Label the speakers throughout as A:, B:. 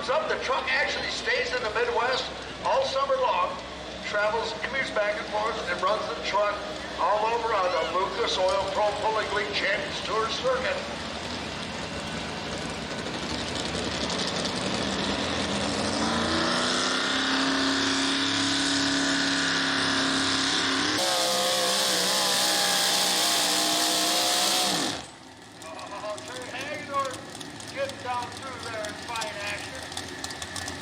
A: comes up, the truck actually stays in the Midwest all summer long, travels, commutes back and forth, and runs the truck all over on the Lucas Oil Pro Pulling League Champions Tour circuit. Down through there in fine action.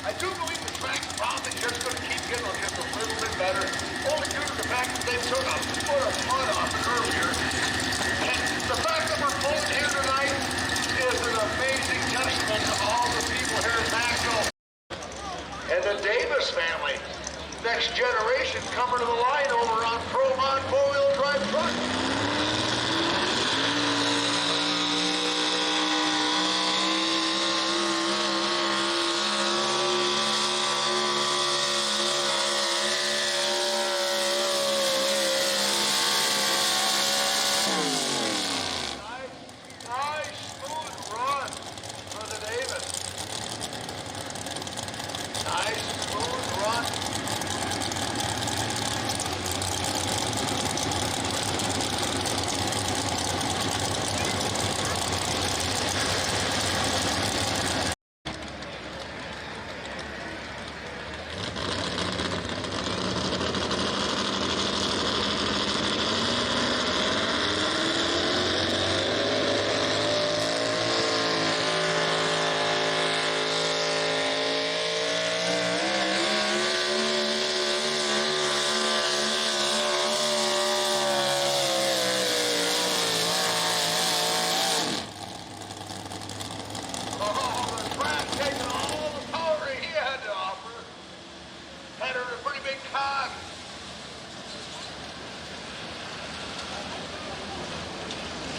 A: I do believe the track's probably just going to keep getting just a little bit better, only due to the fact that they took a foot of mud off it earlier. And the fact that we're both here tonight is an amazing testament to all the people here at Nashville. And the Davis family, next generation coming to the line over on Promont four-wheel drive truck.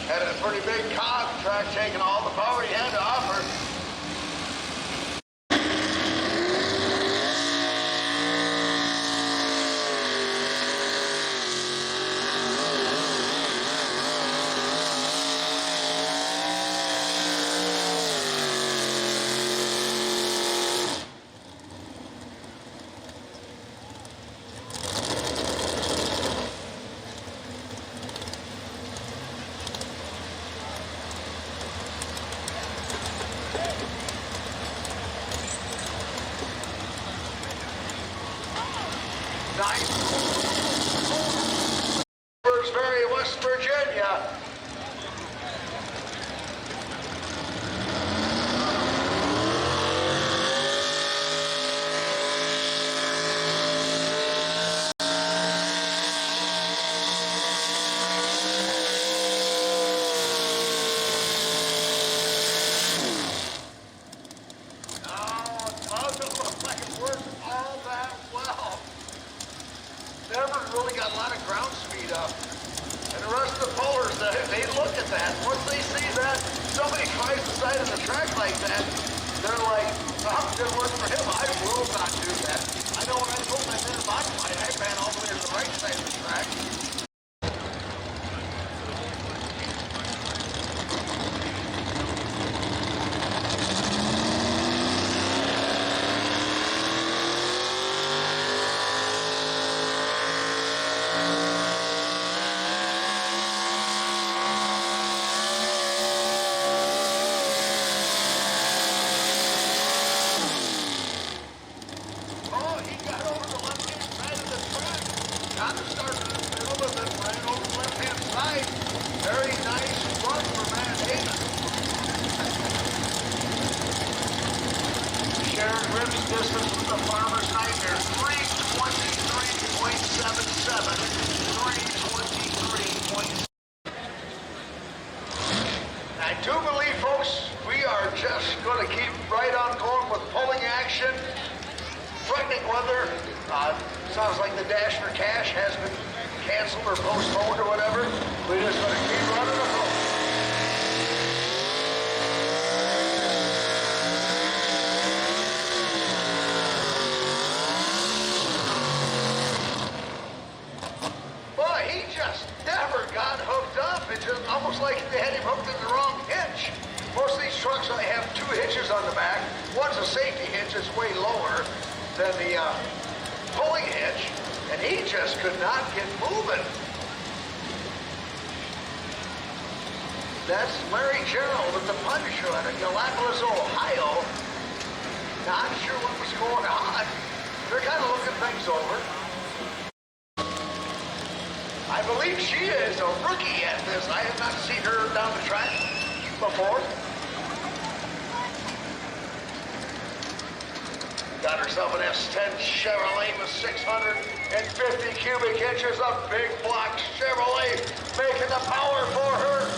A: Had a pretty big cog, track taking all the power he had to offer. West Virginia. Never really got a lot of ground speed up. And the rest of the pullers, they look at that. Once they see that somebody tries the side of the track like that, they're like, oh, it didn't work for him. I will not do that. I know when I pulled my minute modified, I ran all the way to the right side of the track. Very nice run for Matt Hayden. Sharon Rips distance with the Farmer's Nightmare, 3:23.77. 3:23. I do believe, folks, we are just going to keep right on going with pulling action. Threatening weather. Sounds like the Dash for Cash has been canceled or postponed or whatever. We're just going to keep running the boat. Boy, he just never got hooked up. It's just almost like they had him hooked in the wrong hitch. Most of these trucks only have 2 hitches on the back. Once the safety hitch is way lower than the pulling hitch, and he just could not get moving. That's Larry Gerald at the Punisher out of Gallipolis, Ohio. Not sure what was going on. They're kind of looking things over. I believe she is a rookie at this. I have not seen her down the track before. Got herself an S10 Chevrolet with 650 cubic inches of big block Chevrolet, making the power for her.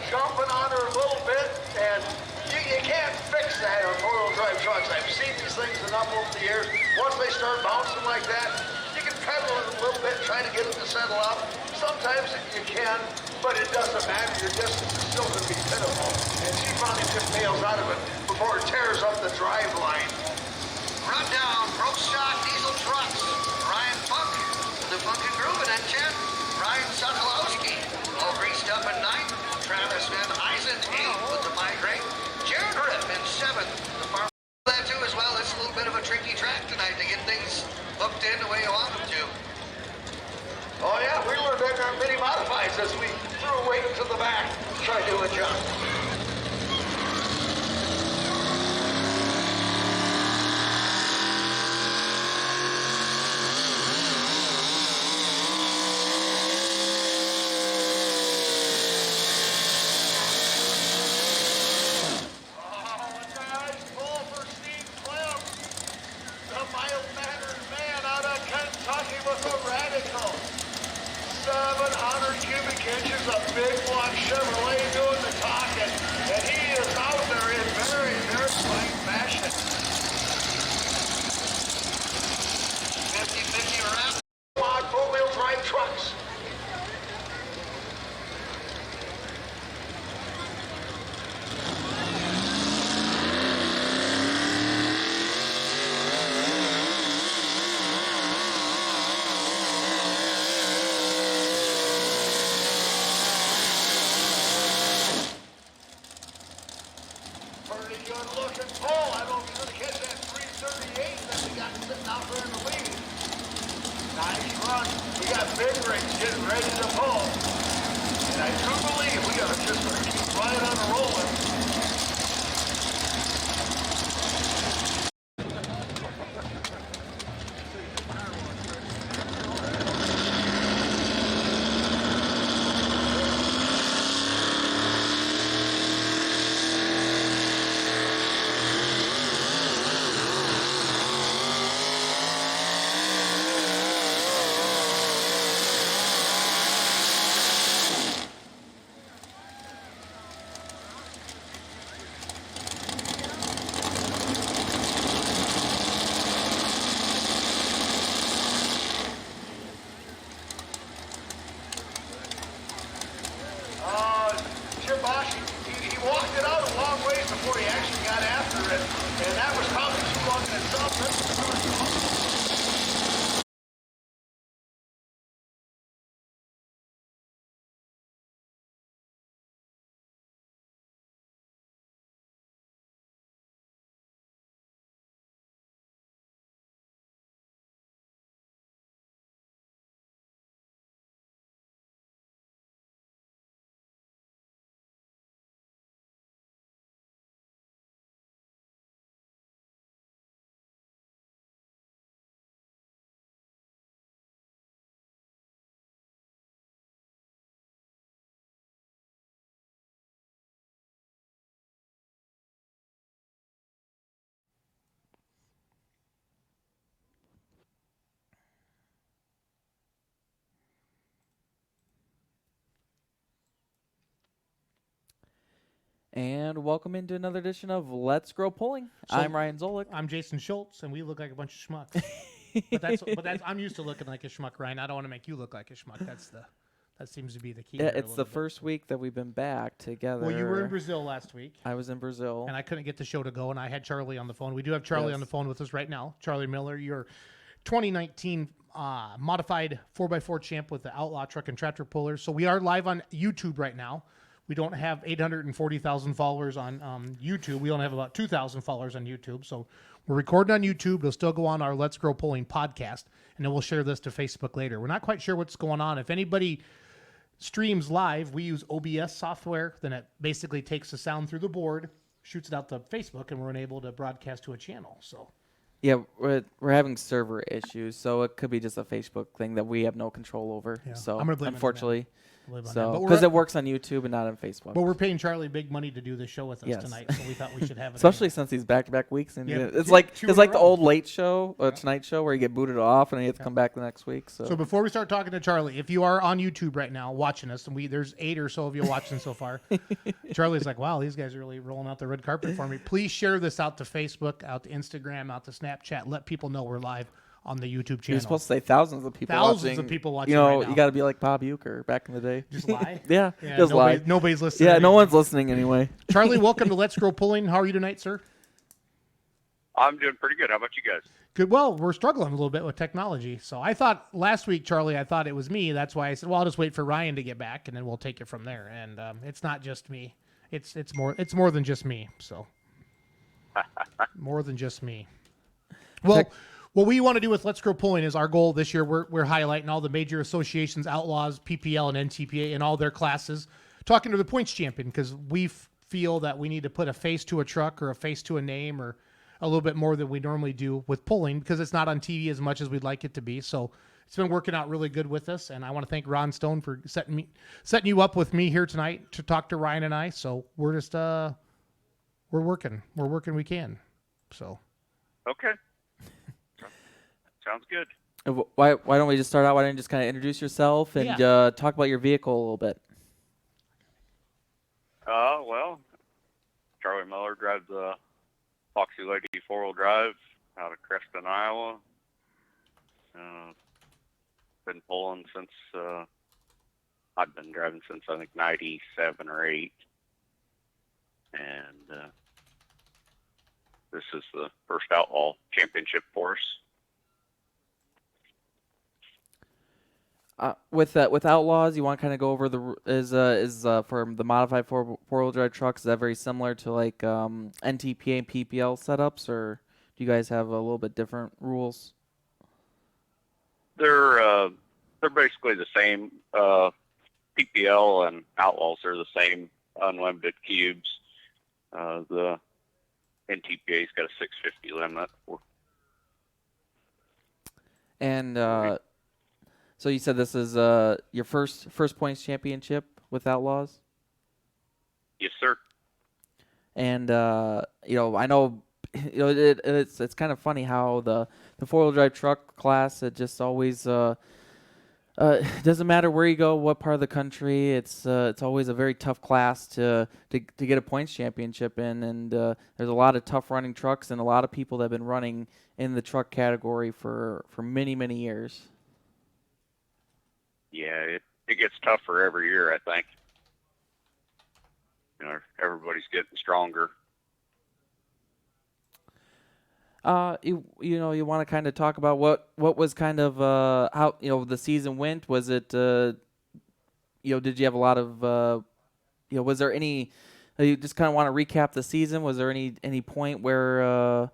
A: Jumping on her a little bit, and you can't fix that on four-wheel drive trucks. I've seen these things enough over the years. Once they start bouncing like that, you can pedal it a little bit, try to get it to settle up. Sometimes you can, but it doesn't matter. Your distance is still going to be pitiful. And she finally just nails out of it before it tears up the drive line.
B: Run down, broke stock diesel trucks. Ryan Funk, the Funkin' Groovin' at 10. Ryan Sokolowski, all greased up at 9. Travis Van Eisen, 8 with the migraine. Jared Rip in 7th. The farm that too as well. It's a little bit of a tricky track tonight to get things hooked in the way you want them to.
A: Oh yeah, we learned that in our mini modifies as we threw weight to the back, try to adjust. Inches of big block Chevrolet doing the talking, and he is out there in very, very fine fashion.
B: 50-50 around.
A: On four-wheel drive trucks.
C: And welcome into another edition of Let's Grow Pulling.
D: So,
C: I'm Ryan Zolik.
D: I'm Jason Schultz, and we look like a bunch of schmucks. but that's I'm used to looking like a schmuck, Ryan. I don't want to make you look like a schmuck. That's That seems to be the key.
C: Yeah,
D: here a
C: it's the
D: little bit.
C: first week that we've been back together.
D: Well, you were in Brazil last week.
C: I was in Brazil.
D: And I couldn't get the show to go, and I had Charlie on the phone. We do have Charlie on the phone with us right now. Charlie Miller, your 2019 modified 4x4 champ with the Outlaw Truck and Tractor Pullers. So we are live on YouTube right now. We don't have 840,000 followers on YouTube. We only have about 2,000 followers on YouTube. So we're recording on YouTube. It'll still go on our Let's Grow Pulling podcast, and then we'll share this to Facebook later. We're not quite sure what's going on. If anybody streams live, we use OBS software. Then it basically takes the sound through the board, shoots it out to Facebook, and we're unable to broadcast to a channel. So
C: Yeah, we're having server issues, so it could be just a Facebook thing that we have no control over.
D: Yeah.
C: So
D: I'm gonna blame it on
C: unfortunately,
D: live on that.
C: so
D: But
C: because it works on YouTube and not on Facebook.
D: But we're paying Charlie big money to do this show with us
C: Yes.
D: tonight, so we thought we should have it.
C: Especially since these back-to-back weeks, and
D: Yeah,
C: it's
D: two
C: like
D: in a
C: the
D: row.
C: old Late Show or Tonight Show where you get booted off and you have to come back the next week.
D: So before we start talking to Charlie, if you are on YouTube right now watching us, and there's 8 or so of you watching so far, Charlie's like, wow, these guys are really rolling out the red carpet for me. Please share this out to Facebook, out to Instagram, out to Snapchat. Let people know we're live on the YouTube channel.
C: You're supposed to say thousands of people
D: Thousands
C: watching.
D: of people watching
C: You know,
D: right now.
C: you got to be like Bob Euchre back in the day.
D: Just lie?
C: Yeah,
D: Yeah,
C: just lie.
D: nobody's listening.
C: Yeah, no
D: anymore.
C: one's listening anyway.
D: Charlie, welcome to Let's Grow Pulling. How are you tonight, sir?
E: I'm doing pretty good. How about you guys?
D: Good. Well, we're struggling a little bit with technology. So I thought last week, Charlie, I thought it was me. That's why I said, well, I'll just wait for Ryan to get back, and then we'll take it from there. And it's not just me. It's more than just me. So more than just me. Well, what we want to do with Let's Grow Pulling is our goal this year. We're highlighting all the major associations, Outlaws, PPL, and NTPA in all their classes, talking to the points champion because we feel that we need to put a face to a truck or a face to a name or a little bit more than we normally do with pulling because it's not on TV as much as we'd like it to be. So it's been working out really good with us, and I want to thank Ron Stone for setting you up with me here tonight to talk to Ryan and I. So we're just we're working we can. So
E: Okay. Sounds good.
C: Why don't we just start out? Why don't you just kind of introduce yourself and talk about your vehicle a little bit?
E: Well, Charlie Miller drives a Foxy Lady 4-wheel drive out of Creston, Iowa. Been pulling since I've been driving since I think 97 or 8, and this is the first Outlaw Championship for us.
C: With Outlaws, you want to kind of go over for the modified four-wheel drive trucks. Is that very similar to like NTPA and PPL setups, or do you guys have a little bit different rules?
E: They're basically the same. PPL and Outlaws are the same, unlimited cubes. The NTPA's got a 650 limit.
C: And so you said this is your first points championship with Outlaws?
E: Yes, sir.
C: And I know it's kind of funny how the four-wheel drive truck class, it just always doesn't matter where you go, what part of the country, it's always a very tough class to get a points championship in, and there's a lot of tough running trucks and a lot of people that have been running in the truck category for many years.
E: Yeah, it gets tougher every year, I think. Everybody's getting stronger.
C: You want to kind of talk about what was kind of how the season went. Was it did you have a lot of was there any? You just kind of want to recap the season. Was there any point where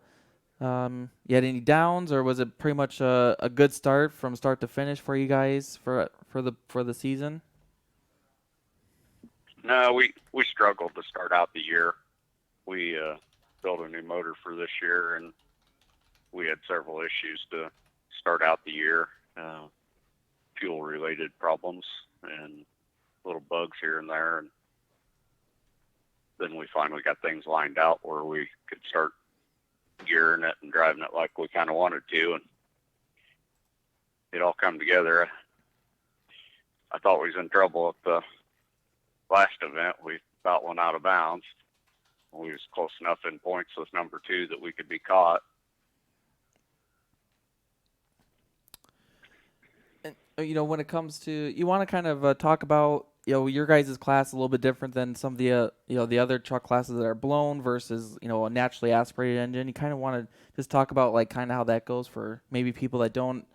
C: you had any downs, or was it pretty much a good start from start to finish for you guys for the season?
E: No, we struggled to start out the year. We built a new motor for this year, and we had several issues to start out the year, fuel-related problems and little bugs here and there. And then we finally got things lined out where we could start gearing it and driving it like we kind of wanted to, and it all come together. I thought we was in trouble at the last event. We about went out of bounds. We was close enough in points with number 2 that we could be caught.
C: when it comes to, you want to kind of talk about, your guys' class a little bit different than some of the, the other truck classes that are blown versus, a naturally aspirated engine. You kind of want to just talk about like kind of how that goes for maybe people that don't,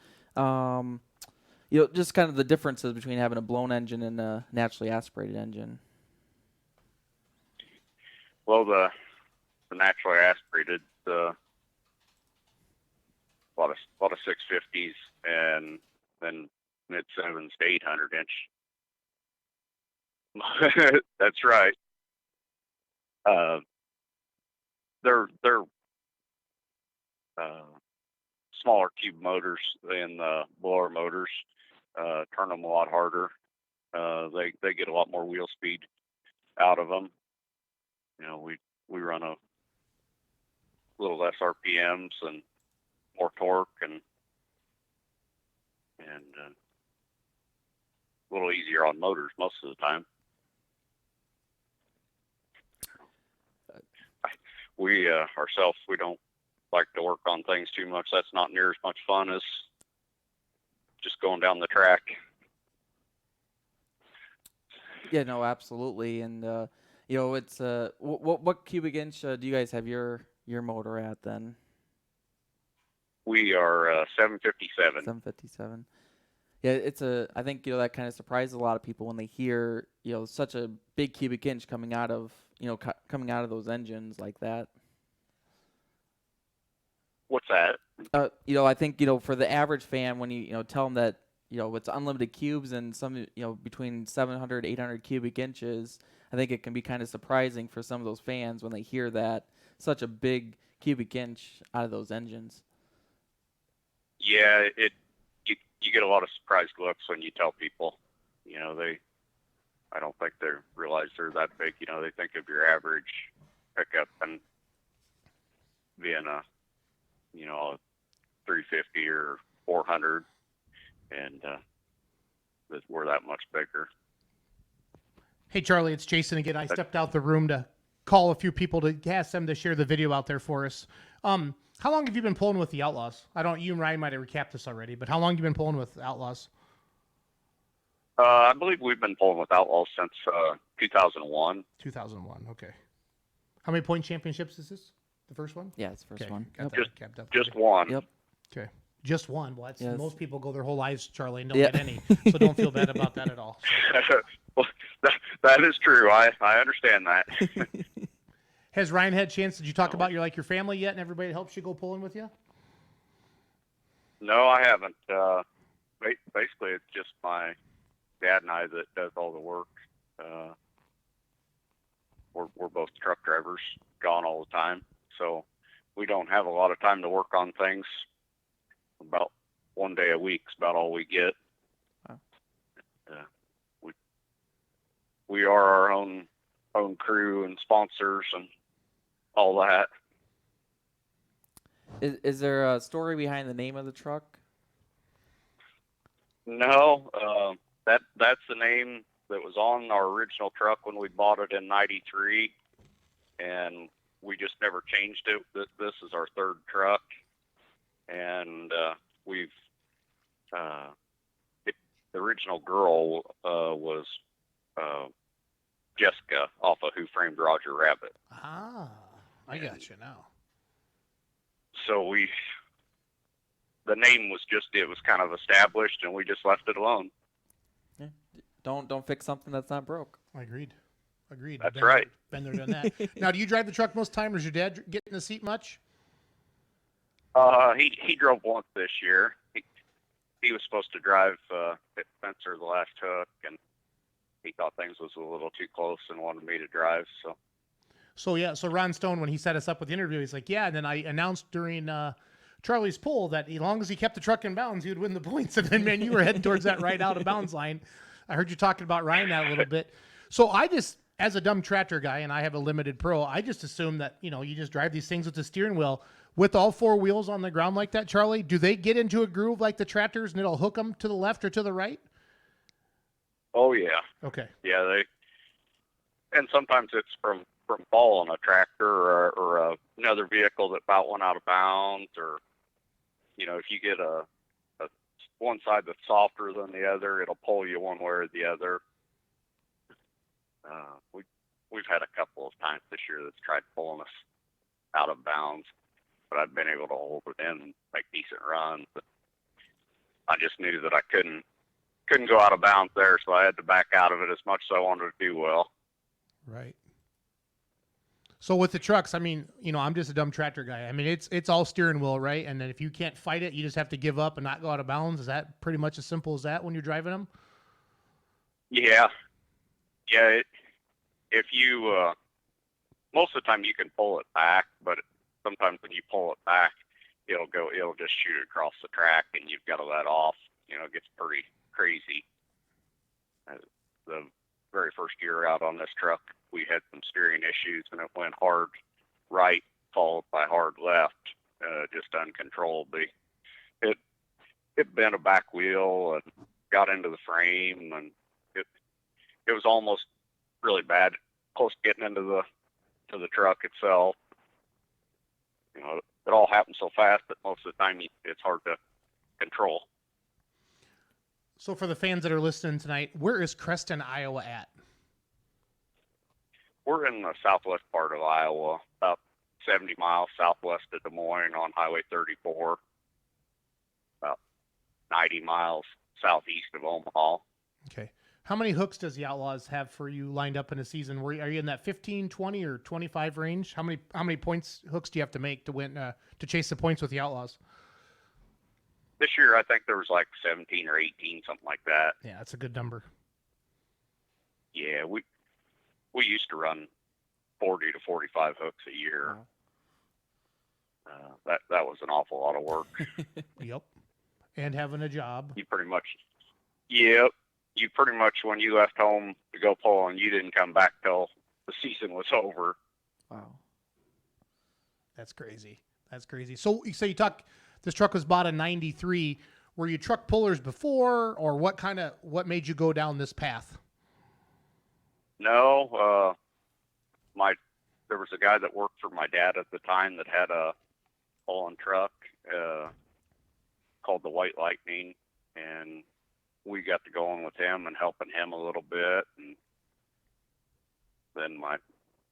C: just kind of the differences between having a blown engine and a naturally aspirated engine.
E: Well, the naturally aspirated, a lot of 650s and then mid 7s to 800 inch. That's right. They're smaller cube motors than the blower motors. Turn them a lot harder. They get a lot more wheel speed out of them. We run a little less RPMs and more torque and a little easier on motors most of the time. We ourselves, we don't like to work on things too much. That's not near as much fun as just going down the track.
C: Yeah, no, absolutely. And it's what cubic inch do you guys have your motor at then?
E: We are 757.
C: 757. Yeah, I think that kind of surprises a lot of people when they hear such a big cubic inch coming out of coming out of those engines like that.
E: What's that?
C: I think for the average fan, when you tell them that it's unlimited cubes and some between 700 800 cubic inches, I think it can be kind of surprising for some of those fans when they hear that such a big cubic inch out of those engines.
E: Yeah, you get a lot of surprised looks when you tell people. I don't think they realize they're that big. They think of your average pickup and being a 350 or 400, and that we're that much bigger.
D: Hey, Charlie, it's Jason again. I stepped out the room to call a few people to ask them to share the video out there for us. How long have you been pulling with the Outlaws? You and Ryan might have recapped this already, but how long have you been pulling with Outlaws?
E: I believe we've been pulling with Outlaws since 2001.
D: 2001, okay. How many point championships is this? The first one?
C: Yeah, it's the first one.
D: Got
C: Yep.
D: that capped up.
E: Just one.
C: Yep.
D: Okay. Just one. Well,
C: Yes.
D: Most people go their whole lives, Charlie, and don't get any. So don't feel bad about that at all. So.
E: Well, that is true. I understand that.
D: Has Ryan had a chance? Did you talk about your family yet and everybody that helps you go pulling with you?
E: No, I haven't. Basically, it's just my dad and I that does all the work. We're both truck drivers, gone all the time, so we don't have a lot of time to work on things. About one day a week is about all we get.
C: Wow.
E: We are our own crew and sponsors and all that.
C: Is there a story behind the name of the truck?
E: No, that's the name that was on our original truck when we bought it in '93, and we just never changed it. This is our third truck, and we've the original girl was Jessica off of Who Framed Roger Rabbit.
D: Ah, I got you now.
E: So the name was it was kind of established, and we just left it alone.
C: Yeah. Don't fix something that's not broke.
D: Agreed.
E: That's right.
D: Been there, done that. Now, do you drive the truck most time, or does your dad get in the seat much?
E: He drove once this year. He was supposed to drive at Spencer the last hook, and he thought things was a little too close and wanted me to drive.
D: So Ron Stone, when he set us up with the interview, he's like, yeah. And then I announced during Charlie's pull that as long as he kept the truck in bounds, he would win the points. And then, man, you were heading towards that right out of bounds line. I heard you talking about Ryan that a little bit. So I just, as a dumb tractor guy, and I have a limited pro, I just assume that, you just drive these things with the steering wheel. With all four wheels on the ground like that, Charlie, do they get into a groove like the tractors and it'll hook them to the left or to the right?
E: Oh, yeah.
D: Okay.
E: Yeah, and sometimes it's from falling a tractor or another vehicle that about went out of bounds, or, if you get a one side that's softer than the other, it'll pull you one way or the other. We've had a couple of times this year that's tried pulling us out of bounds, but I've been able to hold it in and make decent runs. But I just knew that I couldn't go out of bounds there, so I had to back out of it as much as I wanted to do well.
D: Right. So with the trucks, I mean, you know, I'm just a dumb tractor guy. I mean, it's all steering wheel, right? And then if you can't fight it, you just have to give up and not go out of bounds. Is that pretty much as simple as that when you're driving them?
E: Yeah. If you most of the time you can pull it back, but sometimes when you pull it back, it'll just shoot across the track, and you've got to let off. You know, it gets pretty crazy. The very first year out on this truck, we had some steering issues, and it went hard right, followed by hard left, just uncontrollably. It bent a back wheel and got into the frame, and it was almost really bad, close to getting into the truck itself. You know, it all happened so fast that most of the time it's hard to control.
D: So for the fans that are listening tonight, where is Creston, Iowa at?
E: We're in the southwest part of Iowa, about 70 miles southwest of Des Moines on Highway 34, about 90 miles southeast of Omaha.
D: Okay. How many hooks does the Outlaws have for you lined up in a season? Are you in that 15, 20, or 25 range? How many points hooks do you have to make to win to chase the points with the Outlaws?
E: This year, I think there was like 17 or 18, something like that.
D: Yeah, that's a good number.
E: Yeah, we used to run 40 to 45 hooks a year.
C: Wow.
E: That was an awful lot of work.
D: Yep. And having a job.
E: You pretty much, when you left home to go pulling, you didn't come back till the season was over.
C: Wow.
D: That's crazy. So this truck was bought in 93. Were you truck pullers before, or what made you go down this path?
E: No, there was a guy that worked for my dad at the time that had a pulling truck called the White Lightning, and we got to going with him and helping him a little bit. And then my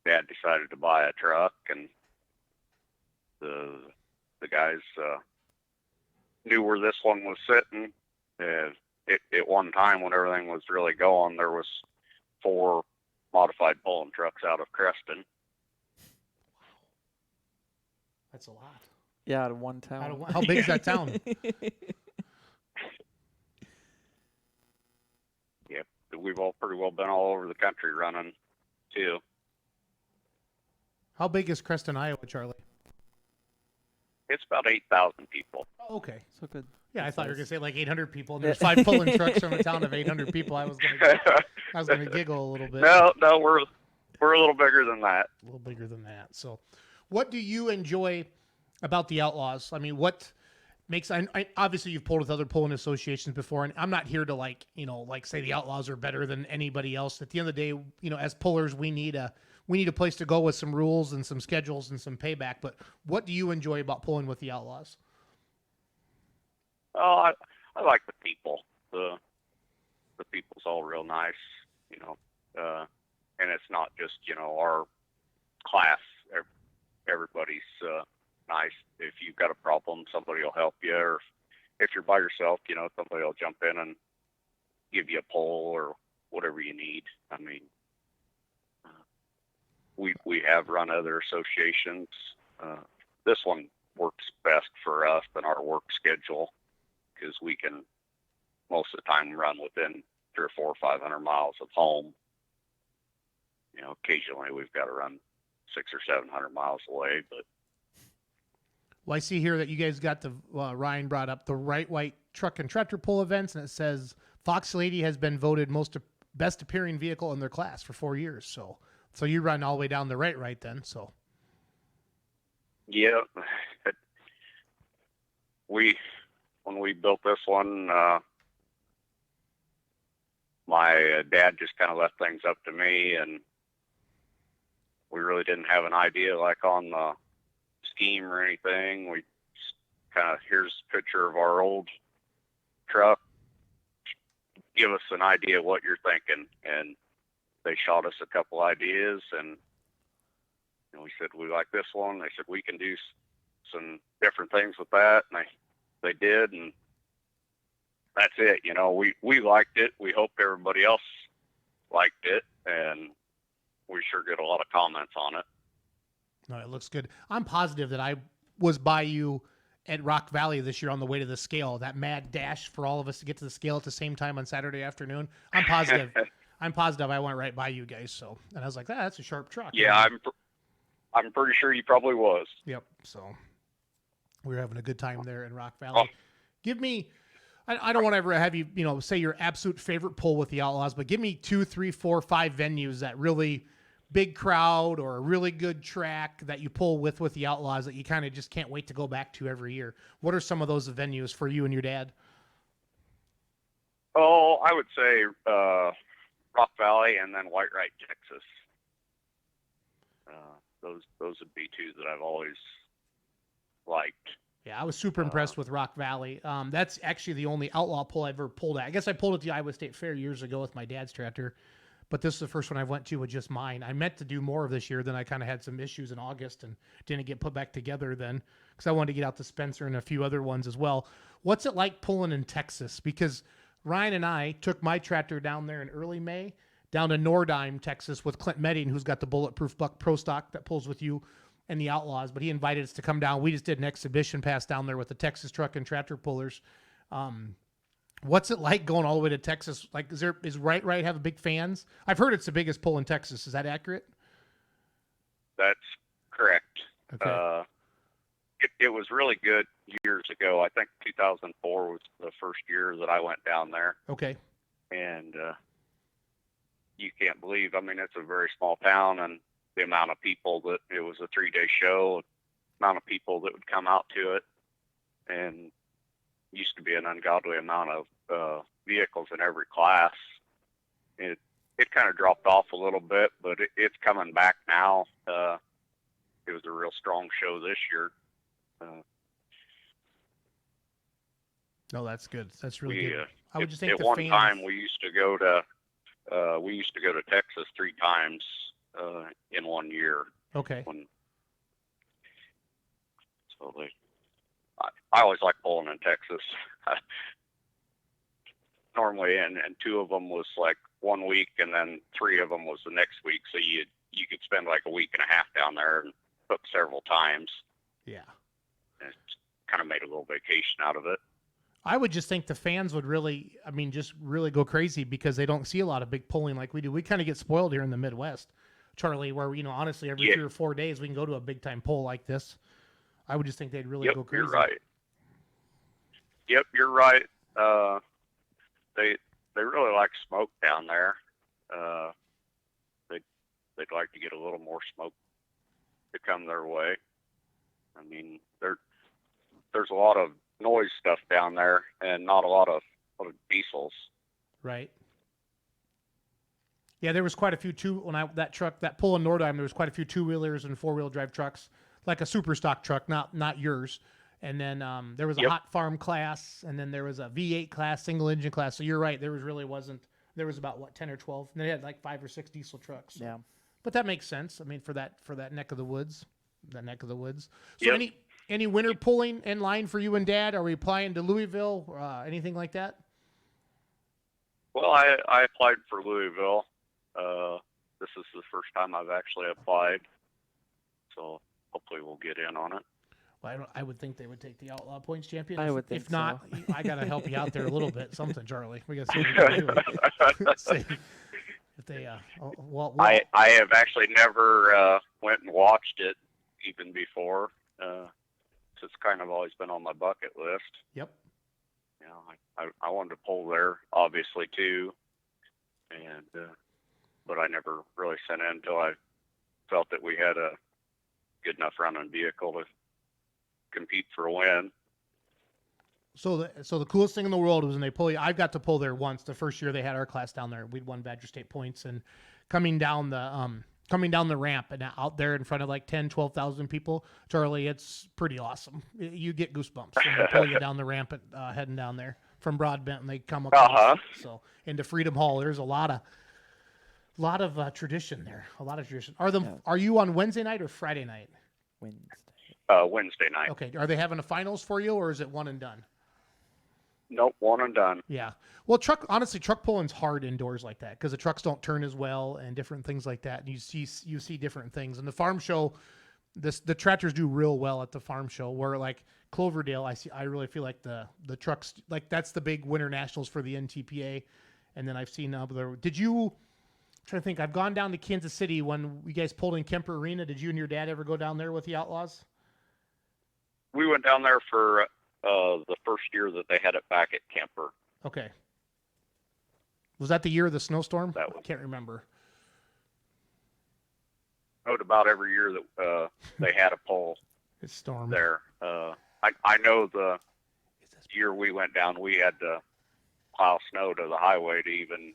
E: dad decided to buy a truck, and the guys knew where this one was sitting. At one time, when everything was really going, there was 4 modified pulling trucks out of Creston.
D: That's a lot.
C: Yeah, out of one town.
D: How big is that town?
E: Yep, we've all pretty well been all over the country running, too.
D: How big is Creston, Iowa, Charlie?
E: It's about 8,000 people.
D: Oh, okay.
C: So good.
D: Yeah, I thought you were gonna say like 800 people, and there's 5 pulling trucks from a town of 800 people. I was gonna giggle a little bit.
E: No, we're a little bigger than that.
D: A little bigger than that. So, what do you enjoy about the Outlaws? I mean, what makes obviously you've pulled with other pulling associations before, and I'm not here to say the Outlaws are better than anybody else. At the end of the day, as pullers, we need a place to go with some rules and some schedules and some payback. But what do you enjoy about pulling with the Outlaws?
E: Oh, I like the people. The people's all real nice, and it's not just our class. Everybody's nice. If you've got a problem, somebody will help you, or if you're by yourself, somebody will jump in and give you a pull or whatever you need. I mean, we have run other associations. This one works best for us than our work schedule, because we can most of the time run within 300 or 400 or 500 miles of home. Occasionally we've got to run 600 or 700 miles away, but.
D: Well, I see here that you guys got the Ryan brought up the Right White Truck and Tractor Pull events, and it says Fox Lady has been voted best appearing vehicle in their class for 4 years. So you run all the way down the right then. So.
E: Yeah, when we built this one, my dad just kind of left things up to me, and we really didn't have an idea on the scheme or anything. We kind of, here's a picture of our old truck. Give us an idea of what you're thinking. And they shot us a couple ideas, and we said, we like this one. They said, we can do some different things with that. And they did, and that's it. We liked it. We hoped everybody else liked it, and we sure get a lot of comments on it.
D: No, it looks good. I'm positive that I was by you at Rock Valley this year on the way to the scale, that mad dash for all of us to get to the scale at the same time on Saturday afternoon. I'm positive. I went right by you guys. So, and I was like, that's a sharp truck.
E: Yeah, I'm pretty sure you probably was.
D: Yep. So we were having a good time there in Rock Valley. Give me, I don't want to ever have you, say your absolute favorite pull with the Outlaws, but give me 2, 3, 4, 5 venues that really big crowd or a really good track that you pull with the Outlaws that you kind of just can't wait to go back to every year. What are some of those venues for you and your dad?
E: Oh, I would say Rock Valley and then Whitewright, Texas. Those would be two that I've always liked.
D: Yeah, I was super impressed with Rock Valley. That's actually the only outlaw pull I've ever pulled at. I guess I pulled at the Iowa State Fair years ago with my dad's tractor, but this is the first one I went to with just mine. I meant to do more of this year, then I kind of had some issues in August and didn't get put back together then because I wanted to get out to Spencer and a few other ones as well. What's it like pulling in Texas? Because Ryan and I took my tractor down there in early May, down to Nordheim, Texas with Clint Medding, who's got the Bulletproof Buck Pro Stock that pulls with you and the Outlaws, but he invited us to come down. We just did an exhibition pass down there with the Texas truck and tractor pullers. What's it like going all the way to Texas? Like, is Right have big fans? I've heard it's the biggest pull in Texas. Is that accurate?
E: That's correct.
D: Okay.
E: It was really good years ago. I think 2004 was the first year that I went down there.
D: Okay.
E: And you can't believe, it's a very small town, and the amount of people that it was a 3-day show, amount of people that would come out to it, and used to be an ungodly amount of vehicles in every class. It kind of dropped off a little bit, but it's coming back now. It was a real strong show this year.
D: No, that's good. That's really good. I would just think
E: at
D: the
E: one
D: fans...
E: time we used to go to Texas 3 times in 1 year.
D: Okay.
E: I always like pulling in Texas. Normally, and 2 of them was like 1 week, and then 3 of them was the next week. So you could spend like a week and a half down there and hook several times.
D: Yeah.
E: And it kind of made a little vacation out of it.
D: I would just think the fans would really, just really go crazy because they don't see a lot of big pulling like we do. We kind of get spoiled here in the Midwest, Charlie, where, honestly, every 3 or 4 days we can go to a big time pull like this. I would just think they'd really go crazy.
E: You're right. Yep, you're right. They really like smoke down there. They'd like to get a little more smoke to come their way. There's a lot of noise stuff down there, and not a lot of diesels.
D: Right. Yeah, there was quite a few that pull in Nordheim, there was quite a few 2-wheelers and 4-wheel drive trucks, like a super stock truck, not yours. And then there was a hot farm class, and then there was a V8 class, single engine class. So you're right, there was about 10 or 12, and they had like 5 or 6 diesel trucks.
C: Yeah.
D: But that makes sense. For that neck of the woods, So any winter pulling in line for you and Dad? Are we applying to Louisville? Anything like that?
E: Well, I applied for Louisville. This is the first time I've actually applied, so hopefully we'll get in on it.
D: Well, I would think they would take the Outlaw Points champion.
C: I would think
D: if not,
C: so.
D: I got to help you out there a little bit. Something, Charlie. We got to see what we can do. See if they,
E: I have actually never went and watched it even before. So it's kind of always been on my bucket list.
D: Yep.
E: I wanted to pull there, obviously, too. And but I never really sent in until I felt that we had a good enough running vehicle to compete for a win.
D: So the coolest thing in the world was when they pull you. I got to pull there once. The first year they had our class down there, we'd won Badger State points, and coming down the ramp and out there in front of like 10, 12,000 people, Charlie, it's pretty awesome. You get goosebumps when they pull you down the ramp heading down there. from Broadbent, and they come across.
E: Uh-huh.
D: So into Freedom Hall, there's a lot of tradition there. A lot of tradition. Are you on Wednesday night or Friday night?
C: Wednesday.
E: Wednesday night.
D: Okay. Are they having a finals for you, or is it one and done?
E: Nope, one and done.
D: Yeah. Well, honestly, truck pulling's hard indoors like that because the trucks don't turn as well and different things like that. And you see different things. And the farm show, the tractors do real well at the farm show. Where like Cloverdale, I really feel like the trucks, like that's the big winter nationals for the NTPA. And then I've seen other. I'm trying to think. I've gone down to Kansas City when you guys pulled in Kemper Arena. Did you and your dad ever go down there with the Outlaws?
E: We went down there for the first year that they had it back at Kemper.
D: Okay. Was that the year of the snowstorm?
E: That was.
D: I can't remember.
E: Note about every year that they had a pull
D: It stormed.
E: there. I know the year we went down, we had to plow snow to the highway to even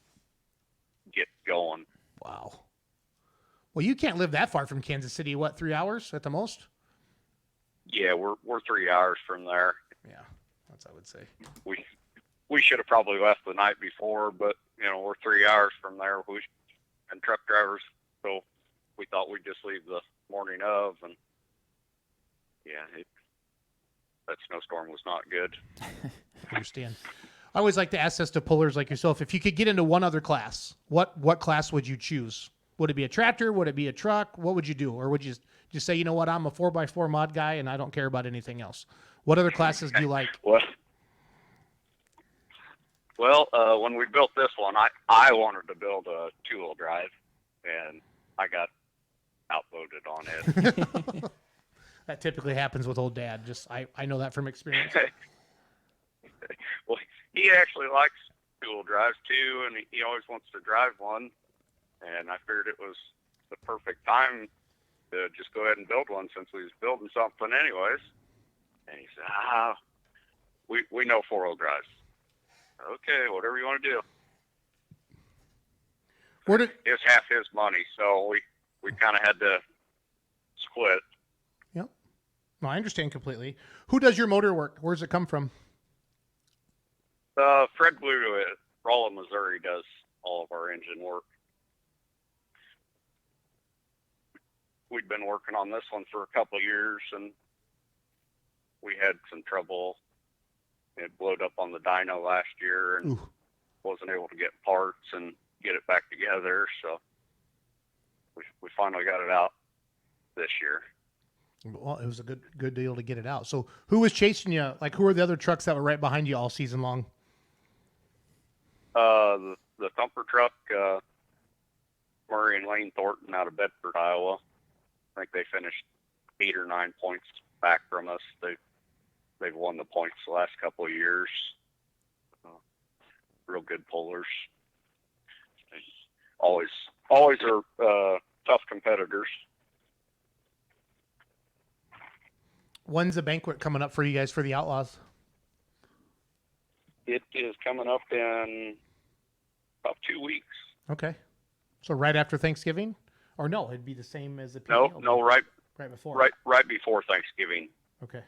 E: get going.
D: Wow. Well, you can't live that far from Kansas City. What, 3 hours at the most?
E: Yeah, we're 3 hours from there.
D: Yeah, that's what I would say.
E: We should have probably left the night before, but we're 3 hours from there. And truck drivers, so we thought we'd just leave the morning of, and yeah, that snowstorm was not good.
D: I understand. I always like to ask this to pullers like yourself. If you could get into one other class, what class would you choose? Would it be a tractor? Would it be a truck? What would you do? Or would you just say, you know what, I'm a 4x4 mod guy and I don't care about anything else? What other classes do you like?
E: Well, when we built this one, I wanted to build a 2-wheel drive, and I got outvoted on it.
D: That typically happens with old dad. I know that from experience.
E: Well, he actually likes 2-wheel drives too, and he always wants to drive one. And I figured it was the perfect time to just go ahead and build one since we was building something anyways. And he said, we know 4-wheel drives. Okay, whatever you want to do. It was half his money, so we kind of had to split.
D: Yep. No, I understand completely. Who does your motor work? Where does it come from?
E: Fred Blue at Rolla, Missouri does all of our engine work. We'd been working on this one for a couple of years, and we had some trouble. It blowed up on the dyno last year and wasn't able to get parts and get it back together. So we finally got it out this year.
D: Well, it was a good deal to get it out. So who was chasing you? Like, who were the other trucks that were right behind you all season long?
E: The thumper truck, Murray and Lane Thornton out of Bedford, Iowa. I think they finished 8 or 9 points back from us. They've won the points the last couple of years. Real good pullers. Always are tough competitors.
D: When's the banquet coming up for you guys for the Outlaws?
E: It is coming up in about 2 weeks.
D: Okay. So right after Thanksgiving? Or no, it'd be the same as the PTO.
E: No, right
D: before.
E: Right before Thanksgiving.
D: Okay.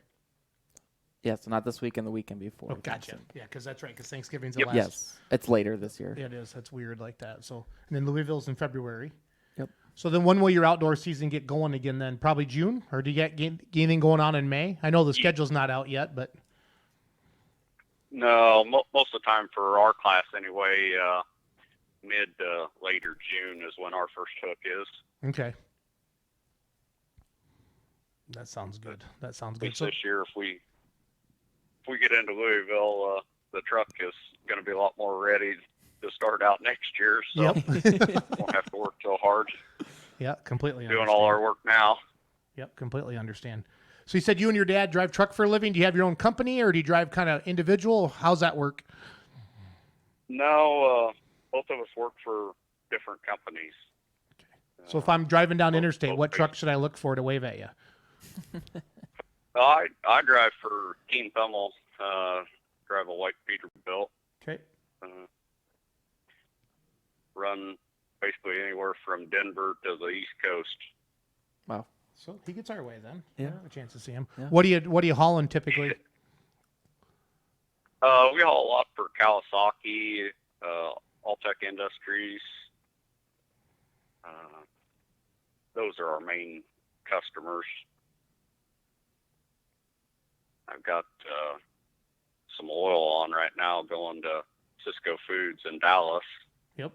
C: Yeah, so not this weekend, the weekend before.
D: Oh, gotcha. Yeah, because that's right, because Thanksgiving's the
E: Yep.
D: last.
C: Yes, it's later this year.
D: Yeah, it is. That's weird like that. So, and then Louisville's in February.
C: Yep.
D: So then when will your outdoor season get going again then? Probably June? Or do you get anything going on in May? I know the schedule's not out yet, but.
E: No, most of the time for our class anyway, mid to later June is when our first hook is.
D: Okay. That sounds good.
E: At least this year, if we get into Louisville, the truck is going to be a lot more ready to start out next year. So
D: Yep.
E: won't have to work so hard.
D: Yeah, completely
E: Doing all our work now.
D: Yep, completely understand. So you said you and your dad drive truck for a living. Do you have your own company or do you drive kind of individual? How's that work?
E: No, both of us work for different companies.
D: So if I'm driving down interstate, what truck should I look for to wave at you?
E: I drive for Team Thummel, drive a white Peterbilt.
D: Okay.
E: Run basically anywhere from Denver to the East Coast.
C: Wow.
D: So he gets our way then.
C: Yeah.
D: I have a chance to see him.
C: Yeah.
D: What do you hauling typically?
E: We haul a lot for Kawasaki, Alltech Industries. Those are our main customers. I've got some oil on right now going to Cisco Foods in Dallas.
D: Yep.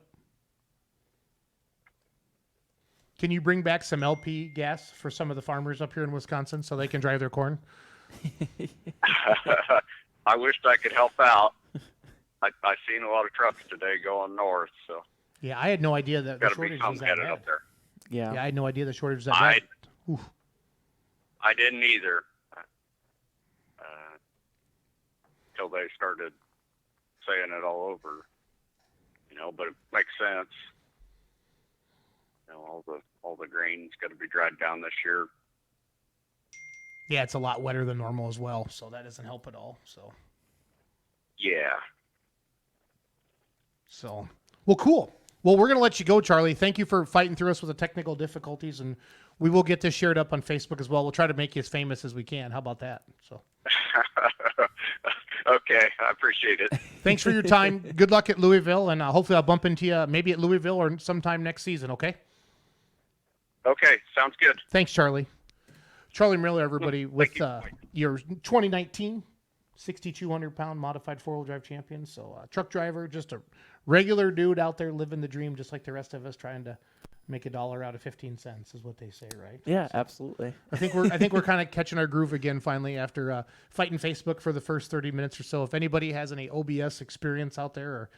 D: Can you bring back some LP gas for some of the farmers up here in Wisconsin so they can drive their corn?
E: I wished I could help out. I seen a lot of trucks today going north, so
D: Yeah, I had no idea that the
E: got to
D: shortage
E: be
D: was
E: something
D: that
E: headed
D: bad.
E: up there.
C: Yeah.
D: Yeah, I had no idea the shortage was that bad. Oof.
E: I didn't either. Till they started saying it all over, but it makes sense. All the grain's got to be dried down this year.
D: Yeah, it's a lot wetter than normal as well, so that doesn't help at all.
E: Yeah.
D: So, well, cool. Well, we're going to let you go, Charlie. Thank you for fighting through us with the technical difficulties, and we will get this shared up on Facebook as well. We'll try to make you as famous as we can. How about that? So.
E: Okay, I appreciate it.
D: Thanks for your time. Good luck at Louisville, and hopefully I'll bump into you maybe at Louisville or sometime next season, okay?
E: Okay, sounds good.
D: Thanks, Charlie. Charlie Miller, everybody, with your 2019 6,200-pound modified four-wheel drive champion. So truck driver, just a regular dude out there living the dream just like the rest of us, trying to make $1 out of 15 cents is what they say, right?
C: Yeah, absolutely.
D: I think we're kind of catching our groove again finally after fighting Facebook for the first 30 minutes or so. If anybody has any OBS experience out there, or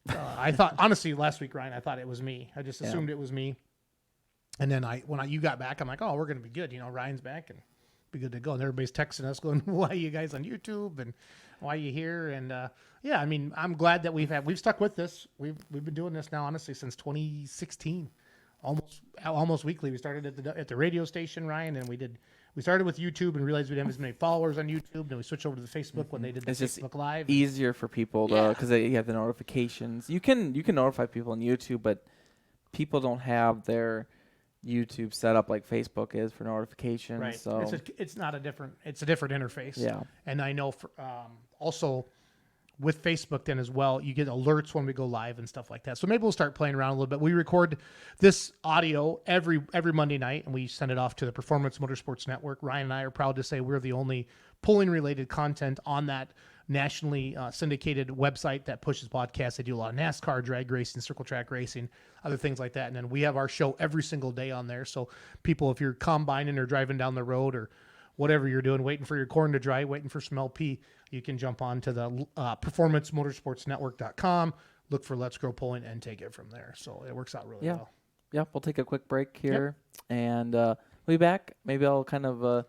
D: I thought honestly last week, Ryan, I thought it was me. I just assumed it was me. And then when you got back, I'm like, oh, we're gonna be good. Ryan's back and be good to go. And everybody's texting us going, why are you guys on YouTube and why are you here? And yeah, I mean, I'm glad that we've stuck with this. We've been doing this now honestly since 2016. Almost weekly. We started at the radio station, Ryan, and we started with YouTube and realized we didn't have as many followers on YouTube. Then we switched over to the Facebook when they did the Facebook Live.
C: Easier for people to because you have the notifications. You can notify people on YouTube, but people don't have their YouTube set up like Facebook is for notifications.
D: Right.
C: So
D: it's a different interface.
C: Yeah.
D: And I know also with Facebook then as well, you get alerts when we go live and stuff like that. So maybe we'll start playing around a little bit. We record this audio every Monday night, and we send it off to the Performance Motorsports Network. Ryan and I are proud to say we're the only pulling-related content on that nationally syndicated website that pushes podcasts. They do a lot of NASCAR, drag racing, circle track racing, other things like that. And then we have our show every single day on there. So people, if you're combining or driving down the road or whatever you're doing, waiting for your corn to dry, waiting for some LP, you can jump on to the performancemotorsportsnetwork.com, look for Let's Grow Pulling, and take it from there. So it works out really well.
C: Yep, we'll take a quick break here, and we'll be back. Maybe I'll kind of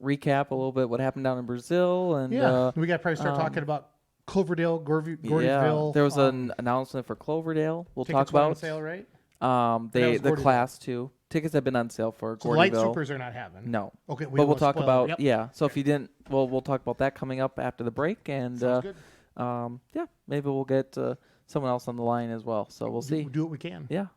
C: recap a little bit what happened down in Brazil. And
D: we got to probably start talking about Cloverdale, Gordonville.
C: There was an announcement for Cloverdale. We'll talk about
D: on sale, right?
C: The Class 2. Tickets have been on sale for
D: So
C: Gordonville.
D: Light Supers are not having.
C: No.
D: Okay,
C: but we'll talk about So
D: Yep.
C: if you didn't, we'll talk about that coming up after the break, and
D: Sounds good.
C: maybe we'll get someone else on the line as well. So we'll see.
D: Do what we can.
C: Yeah.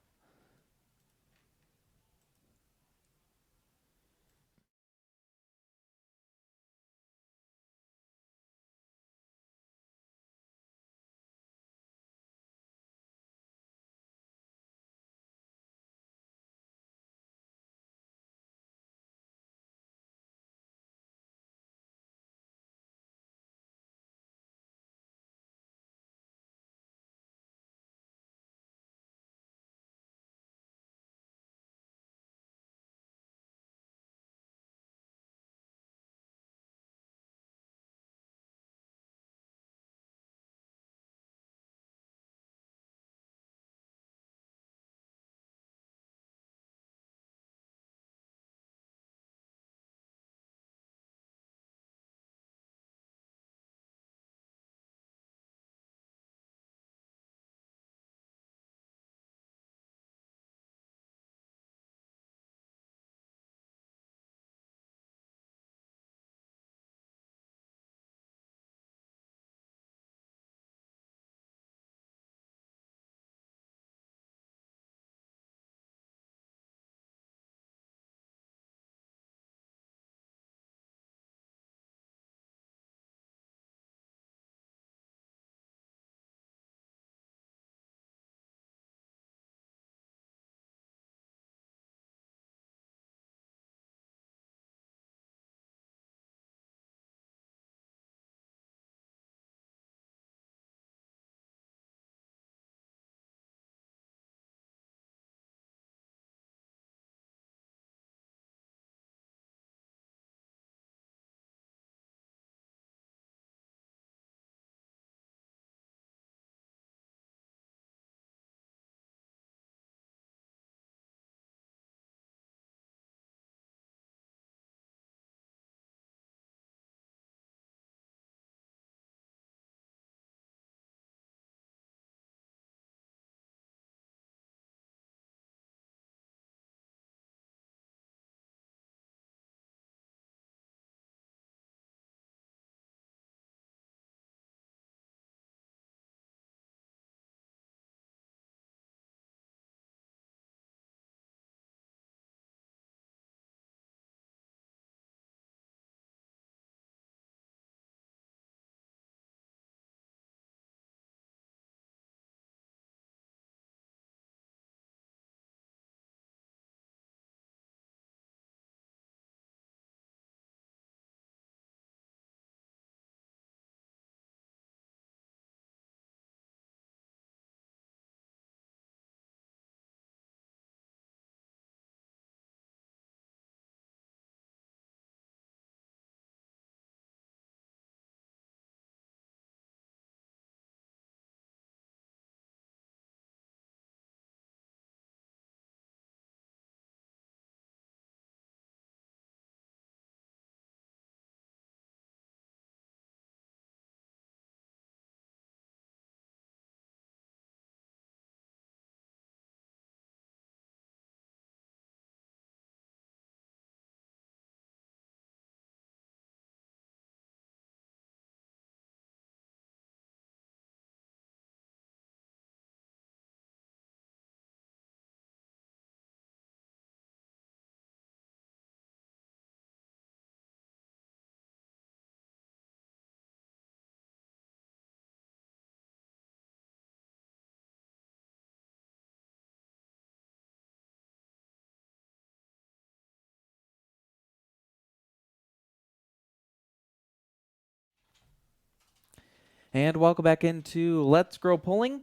C: And welcome back into Let's Grow Pulling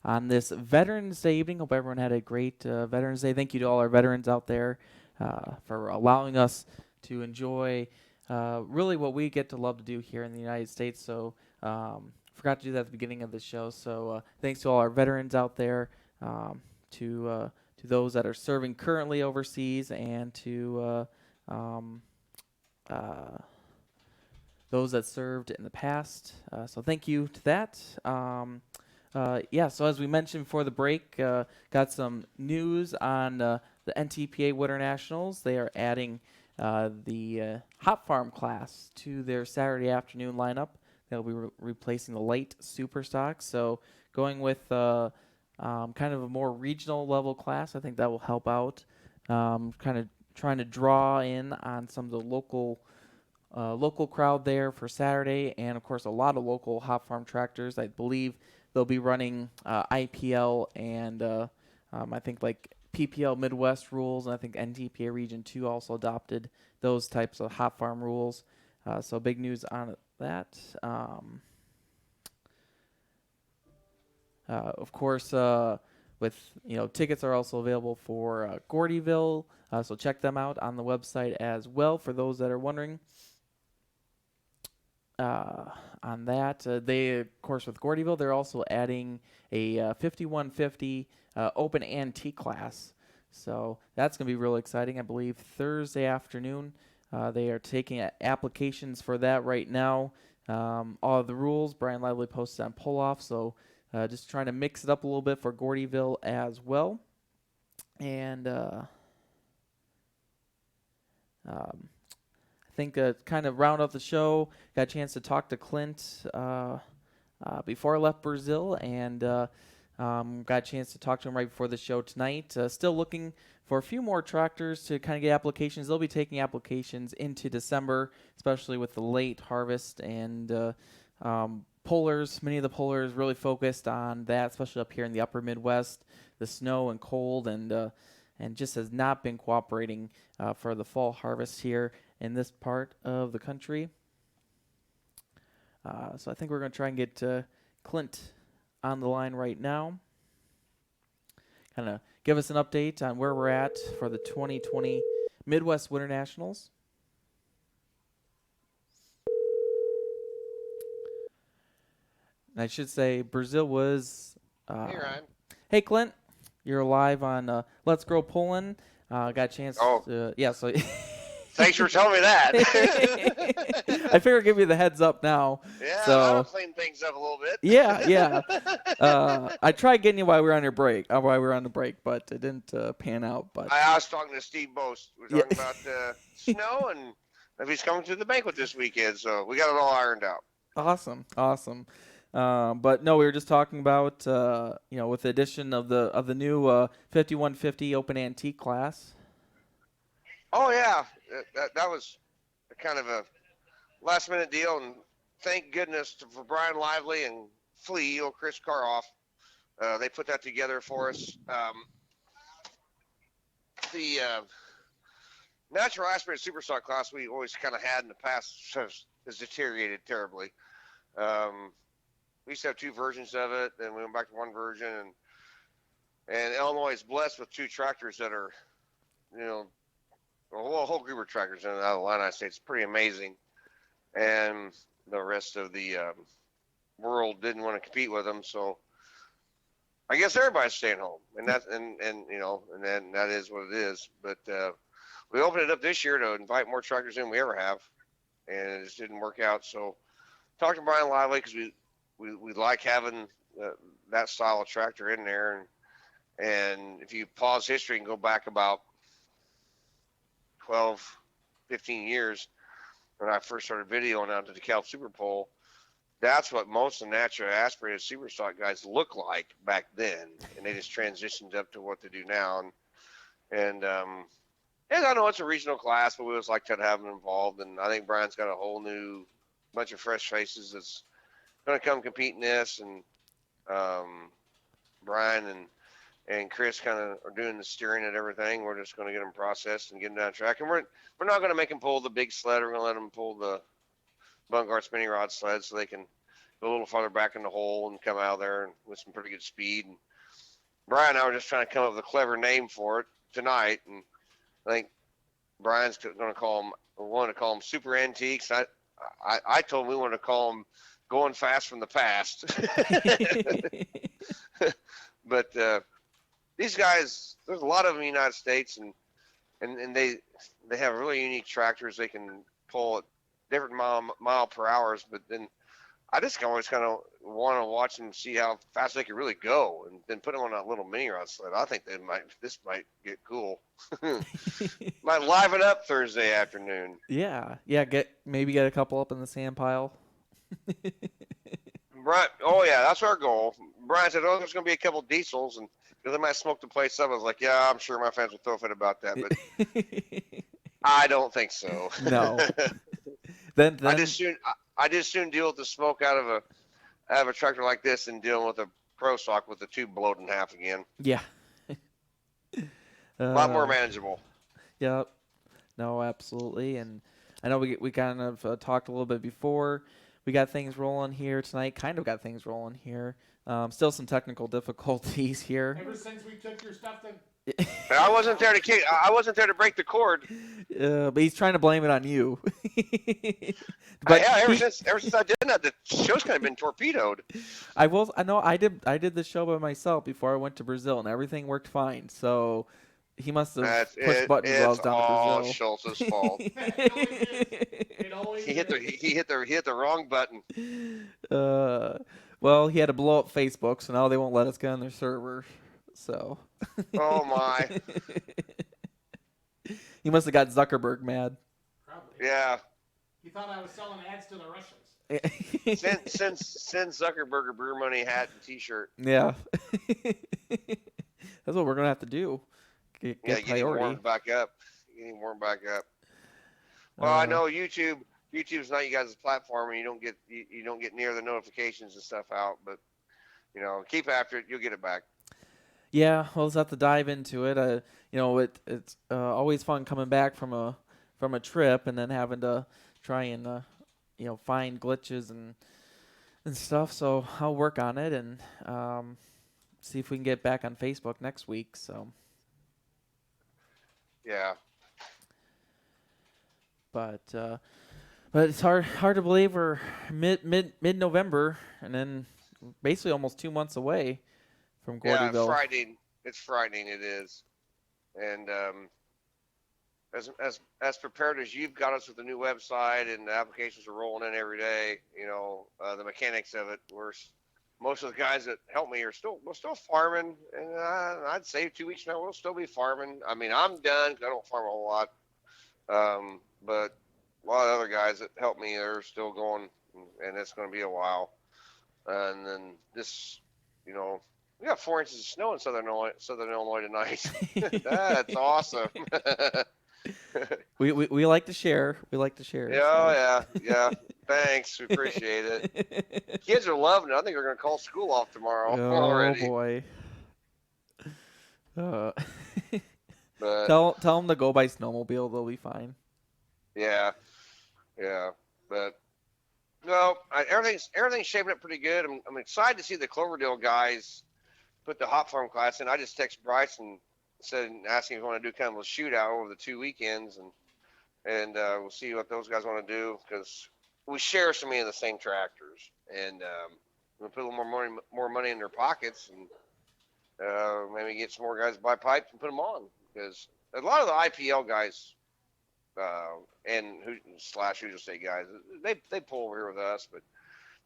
C: on this Veterans Day evening. Hope everyone had a great Veterans Day. Thank you to all our veterans out there for allowing us to enjoy really what we get to love to do here in the United States. So forgot to do that at the beginning of the show. So thanks to all our veterans out there, to those that are serving currently overseas, and to those that served in the past. So thank you to that. So as we mentioned for the break, got some news on the NTPA Winter Nationals. They are adding the Hop Farm class to their Saturday afternoon lineup. They'll be replacing the light super stock. So going with kind of a more regional level class, I think that will help out. Kind of trying to draw in on some of the local crowd there for Saturday, and of course a lot of local Hop Farm tractors. I believe they'll be running IPL and I think like PPL Midwest rules, and I think NTPA Region 2 also adopted those types of Hop Farm rules. So big news on that. Of course, with tickets are also available for Gordyville, so check them out on the website as well for those that are wondering. On that, they, of course, with Gordyville, they're also adding a 5150 open antique class. So that's going to be really exciting. I believe Thursday afternoon, they are taking applications for that right now. All of the rules, Brian Lively posted on Pull-Off, so just trying to mix it up a little bit for Gordyville as well. And I think kind of round out the show, got a chance to talk to Clint before I left Brazil, and got a chance to talk to him right before the show tonight. Still looking for a few more tractors to kind of get applications. They'll be taking applications into December, especially with the late harvest, and pullers. Many of the pullers really focused on that, especially up here in the upper Midwest. The snow and cold and just has not been cooperating for the fall harvest here in this part of the country. So I think we're going to try and get Clint on the line right now. Kind of give us an update on where we're at for the 2020 Midwest Winter Nationals. And I should say Brazil was...
F: Hey, Ryan.
C: Hey, Clint. You're live on Let's Grow Pulling. Got a chance to... Yeah, so...
F: Thanks for telling me that.
C: I figured I'd give you the heads up now.
F: Yeah,
C: so,
F: I'll clean things up a little bit.
C: Yeah. I tried getting you while we were on your break, while we were on the break, but it didn't pan out. But
F: I was talking to Steve Boast. We were talking about snow and if he's coming to the banquet this weekend, so we got it all ironed out.
C: Awesome. But no, we were just talking about with the addition of the new 5150 open antique class.
F: Oh yeah, that was kind of a last minute deal, and thank goodness for Brian Lively and Flea, Chris Karoff. They put that together for us. The natural aspirated superstock class we always kind of had in the past has deteriorated terribly. We used to have two versions of it, then we went back to one version, and Illinois is blessed with two tractors that are, a whole group of tractors in the United States. It's pretty amazing, and the rest of the world didn't want to compete with them, so I guess everybody's staying home, and that and then that is what it is. But we opened it up this year to invite more tractors in than we ever have, and it just didn't work out. So talked to Brian Lively because we like having that style of tractor in there, and if you pause history and go back about 12, 15 years when I first started videoing out to the DeKalb Super Pole, that's what most of the natural aspirated superstock guys look like back then, and they just transitioned up to what they do now. And I know it's a regional class, but we always like to have them involved, and I think Brian's got a whole new bunch of fresh faces that's going to come compete in this, and Brian and Chris kind of are doing the steering and everything. We're just going to get them processed and get them down track. And we're not going to make them pull the big sled. We're going to let them pull the Bungard spinning rod sled so they can a little farther back in the hole and come out of there with some pretty good speed. And Brian and I were just trying to come up with a clever name for it tonight, and I think Brian's going to call them. We wanted to call them Super Antiques. I told him we wanted to call them Going Fast from the Past. But these guys, there's a lot of them in the United States, and they have really unique tractors. They can pull at different mile per hours, but then I just always kind of want to watch them, see how fast they can really go, and then put them on a little mini rod sled. I think this might get cool. Might liven up Thursday afternoon.
C: Yeah. Maybe get a couple up in the sand pile.
F: Brian, oh yeah, that's our goal. Brian said, "Oh, there's going to be a couple diesels, and they might smoke the place up." I was like, "Yeah, I'm sure my fans will throw a fit about that, but I don't think so."
C: No. Then
F: I just soon deal with the smoke out of a tractor like this than dealing with a pro stock with the tube blowed in half again.
C: Yeah.
F: A lot more manageable.
C: Yep. No, absolutely. And I know we kind of talked a little bit before. We got things rolling here tonight. Kind of got things rolling here. Still some technical difficulties here.
D: Ever since we took your stuff to.
F: I wasn't there to break the cord.
C: But he's trying to blame it on you. But
F: yeah, ever since I did that, the show's kind of been torpedoed.
C: I know I did the show by myself before I went to Brazil, and everything worked fine. So he must have pushed buttons while I was down in Brazil.
F: It's all Schultz's fault. He hit the wrong button.
C: Well, he had to blow up Facebook, so now they won't let us get on their server. So.
F: Oh my.
C: He must have got Zuckerberg mad.
D: Probably.
F: Yeah.
D: He thought I was selling ads to the Russians.
F: Send Zuckerberg a Brew Money hat and T-shirt.
C: Yeah. That's what we're gonna have to do. Get
F: him warmed back up. Get him warmed back up. Well, I know YouTube's not you guys' platform, and you don't get near the notifications and stuff out. But keep after it. You'll get it back.
C: Yeah, we'll just have to dive into it. It's always fun coming back from a trip and then having to try and find glitches and stuff. So I'll work on it and see if we can get back on Facebook next week. So.
F: Yeah.
C: But it's hard to believe we're mid-November and then basically almost 2 months away from Gordyville.
F: Yeah, it's frightening. It is, and as prepared as you've got us with the new website and the applications are rolling in every day, the mechanics of it. Most of the guys that help me we're still farming, and I'd say 2 weeks from now we'll still be farming. I mean, I'm done 'cause I don't farm a whole lot, but a lot of other guys that help me are still going, and it's going to be a while. And then this, we got 4 inches of snow in Southern Illinois tonight. That's awesome.
C: we like to share. We like to share.
F: Yeah. Thanks. We appreciate it. Kids are loving it. I think they're going to call school off tomorrow already.
C: Oh boy.
F: But,
C: tell them to go by snowmobile. They'll be fine.
F: Yeah. But no, everything's shaping up pretty good. I'm excited to see the Cloverdale guys put the hop farm class in. I just texted Bryce and asking if he want to do kind of a shootout over the 2 weekends, and we'll see what those guys want to do because we share so many of the same tractors, and we'll put a little more money in their pockets, and maybe get some more guys to buy pipes and put them on because a lot of the IPL guys and Hoosier State guys, they pull over here with us, but it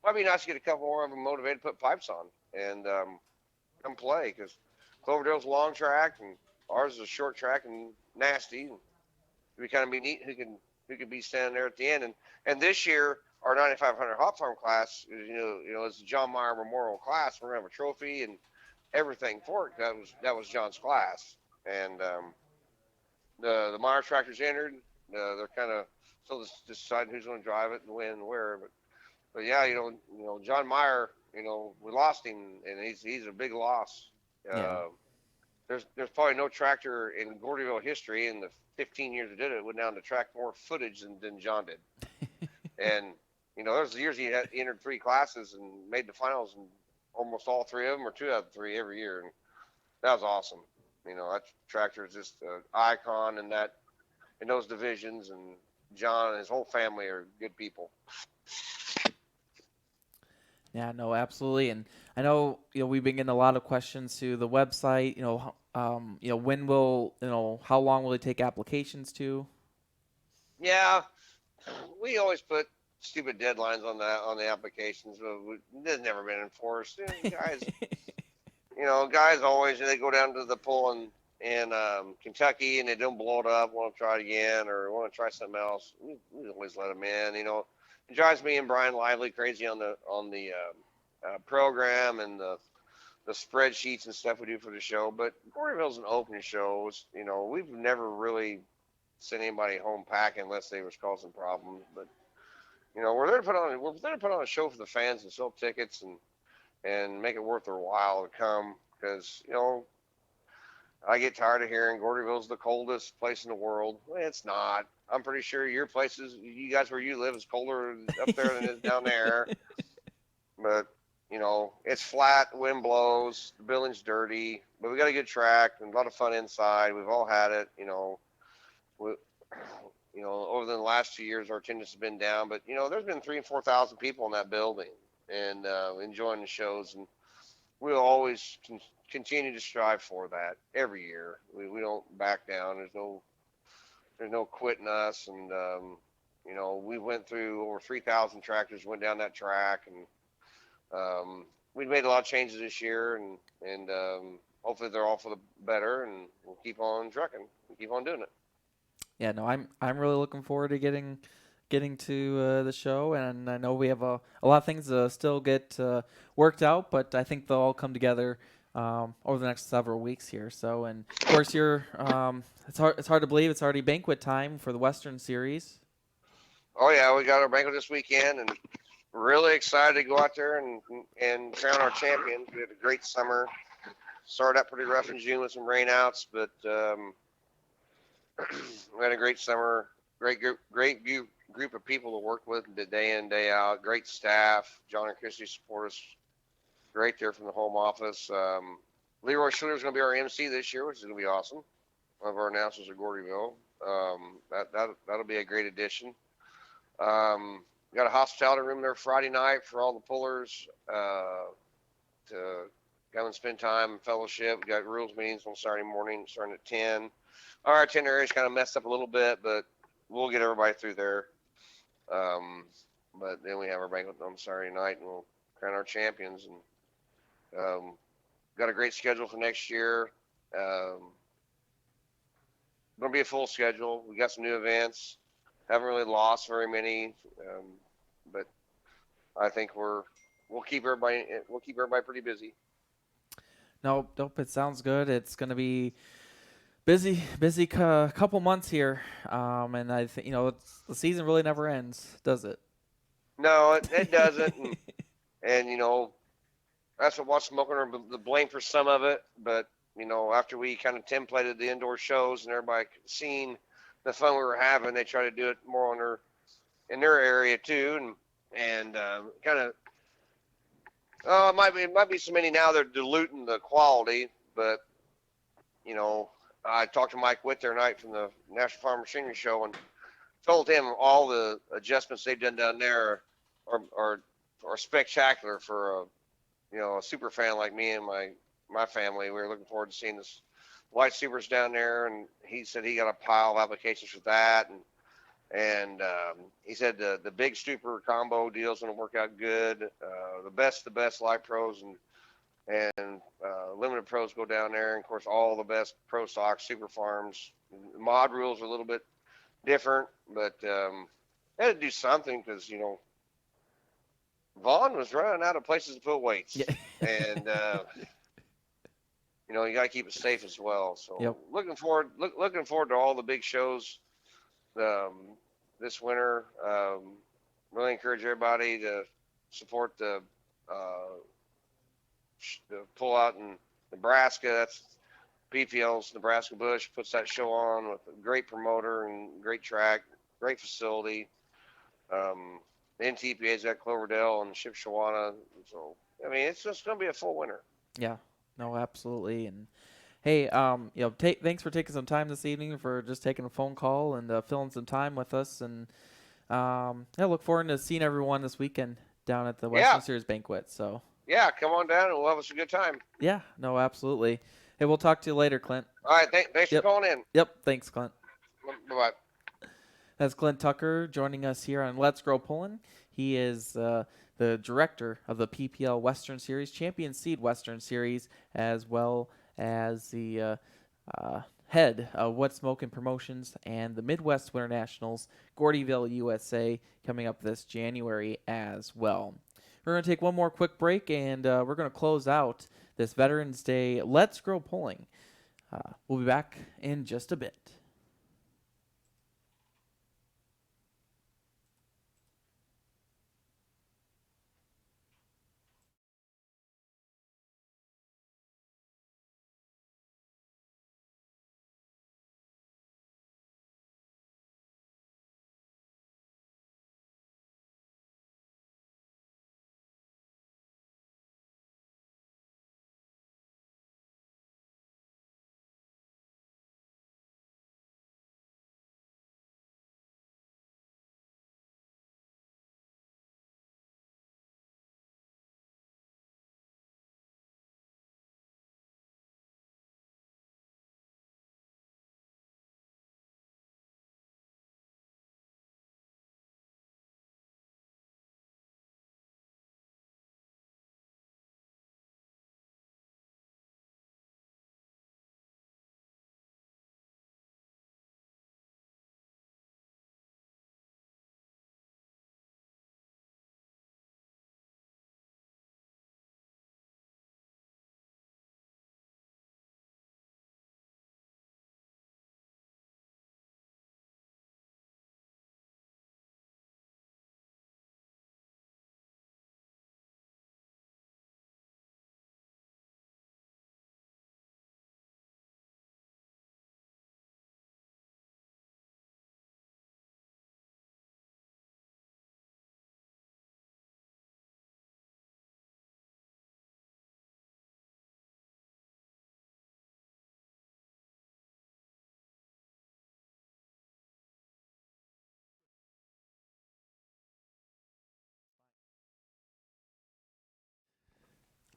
F: might be nice to get a couple more of them motivated to put pipes on and come play because Cloverdale's a long track and ours is a short track and nasty. And it would kind of be neat who could be standing there at the end. And this year our 9,500 hop farm class is it's the John Meyer Memorial class. We're gonna have a trophy and everything for it. That was John's class, and the Meyer tractors entered. They're kind of still deciding who's going to drive it and when and where. But yeah, John Meyer, we lost him, and he's a big loss.
C: Yeah.
F: There's probably no tractor in Gordyville history in the 15 years it did it went down to track more footage than John did. And There's years he entered 3 classes and made the finals, and almost all 3 of them, or 2 out of 3 every year, and that was awesome. That tractor is just an icon in those divisions, and John and his whole family are good people.
C: Yeah, no, absolutely. And I know, we've been getting a lot of questions to the website, when will, how long will it take applications to?
F: Yeah, we always put stupid deadlines on the applications, but they've never been enforced. Guys always, they go down to the pool in Kentucky and they don't blow it up, want to try it again or want to try something else. We always let them in. It drives me and Brian Lively crazy on the program and the spreadsheets and stuff we do for the show. But Gordyville's an open show. We've never really sent anybody home packing unless they was causing problems. But we're there to put on a show for the fans and sell tickets and make it worth their while to come, because I get tired of hearing Gordyville's the coldest place in the world. Well, it's not. I'm pretty sure you guys where you live, is colder up there than it is down there. But it's flat, the wind blows, the building's dirty, but we got a good track and a lot of fun inside. We've all had it. Over the last 2 years, our attendance has been down, but there's been 3,000 and 4,000 people in that building and enjoying the shows, and we'll always continue to strive for that every year. We don't back down. There's no quitting us, and we went through over 3,000 tractors, went down that track, and we've made a lot of changes this year, and hopefully they're all for the better, and we'll keep on trucking and keep on doing it.
C: Yeah, no, I'm really looking forward to getting to the show, and I know we have a lot of things to still get worked out, but I think they'll all come together over the next several weeks here. So, and of course, it's hard to believe it's already banquet time for the Western Series.
F: Oh yeah, we got our banquet this weekend, and really excited to go out there and crown our champions. We had a great summer. Started out pretty rough in June with some rainouts, but we had a great summer. Great group of people to work with day in, day out. Great staff. John and Christy support us great there from the home office. Leroy Schiller's going to be our MC this year, which is going to be awesome. One of our announcers at Gordyville. That'll be a great addition. We got a hospitality room there Friday night for all the pullers to come and spend time and fellowship. We got rules meetings on Saturday morning starting at 10. Our itinerary is kind of messed up a little bit, but we'll get everybody through there. But then we have our banquet on Saturday night, and we'll crown our champions. And got a great schedule for next year. Going to be a full schedule. We got some new events. Haven't really lost very many, but I think we'll keep everybody pretty busy.
C: Nope. It sounds good. It's going to be busy couple months here, and I think the season really never ends, does it?
F: No, it doesn't, and that's what Watch Smoking are the blame for some of it. But after we kind of templated the indoor shows and everybody seen the fun we were having, they try to do it more in their area too, and kind of it might be so many now they're diluting the quality, but I talked to Mike Witt the other night from the National Farm Machinery Show and told him all the adjustments they've done down there are spectacular for a super fan like me and my family. We were looking forward to seeing this White Supers down there, and he said he got a pile of applications for that, and he said the big super combo deal is going to work out good. The best light pros and limited pros go down there, and of course all the best pro stocks, super farms. Mod rules are a little bit different, but they had to do something because Vaughn was running out of places to put weights.
C: Yeah.
F: And you got to keep it safe as well. So
C: Yep.
F: looking forward to all the big shows this winter. Really encourage everybody to support the pull out in Nebraska. That's PPL's Nebraska Bush puts that show on with a great promoter and great track, great facility. The NTPA's got Cloverdale and Shipshawana. So, I mean, it's just going to be a full winter.
C: Yeah. No, absolutely. And hey, thanks for taking some time this evening, for just taking a phone call and filling some time with us. And I look forward to seeing everyone this weekend down at the Western Series banquet. So
F: yeah, come on down and we'll have us a good time.
C: Yeah, no, absolutely. Hey, we'll talk to you later, Clint.
F: All right, thanks for calling in.
C: Yep, thanks, Clint.
F: Bye-bye.
C: That's Clint Tucker joining us here on Let's Grow Pulling. He is the director of the PPL Western Series, Champion Seed Western Series, as well as the head of What Smokin' Promotions and the Midwest Winter Nationals, Gordyville, USA, coming up this January as well. We're going to take one more quick break, and we're going to close out this Veterans Day Let's Grow Pulling. We'll be back in just a bit.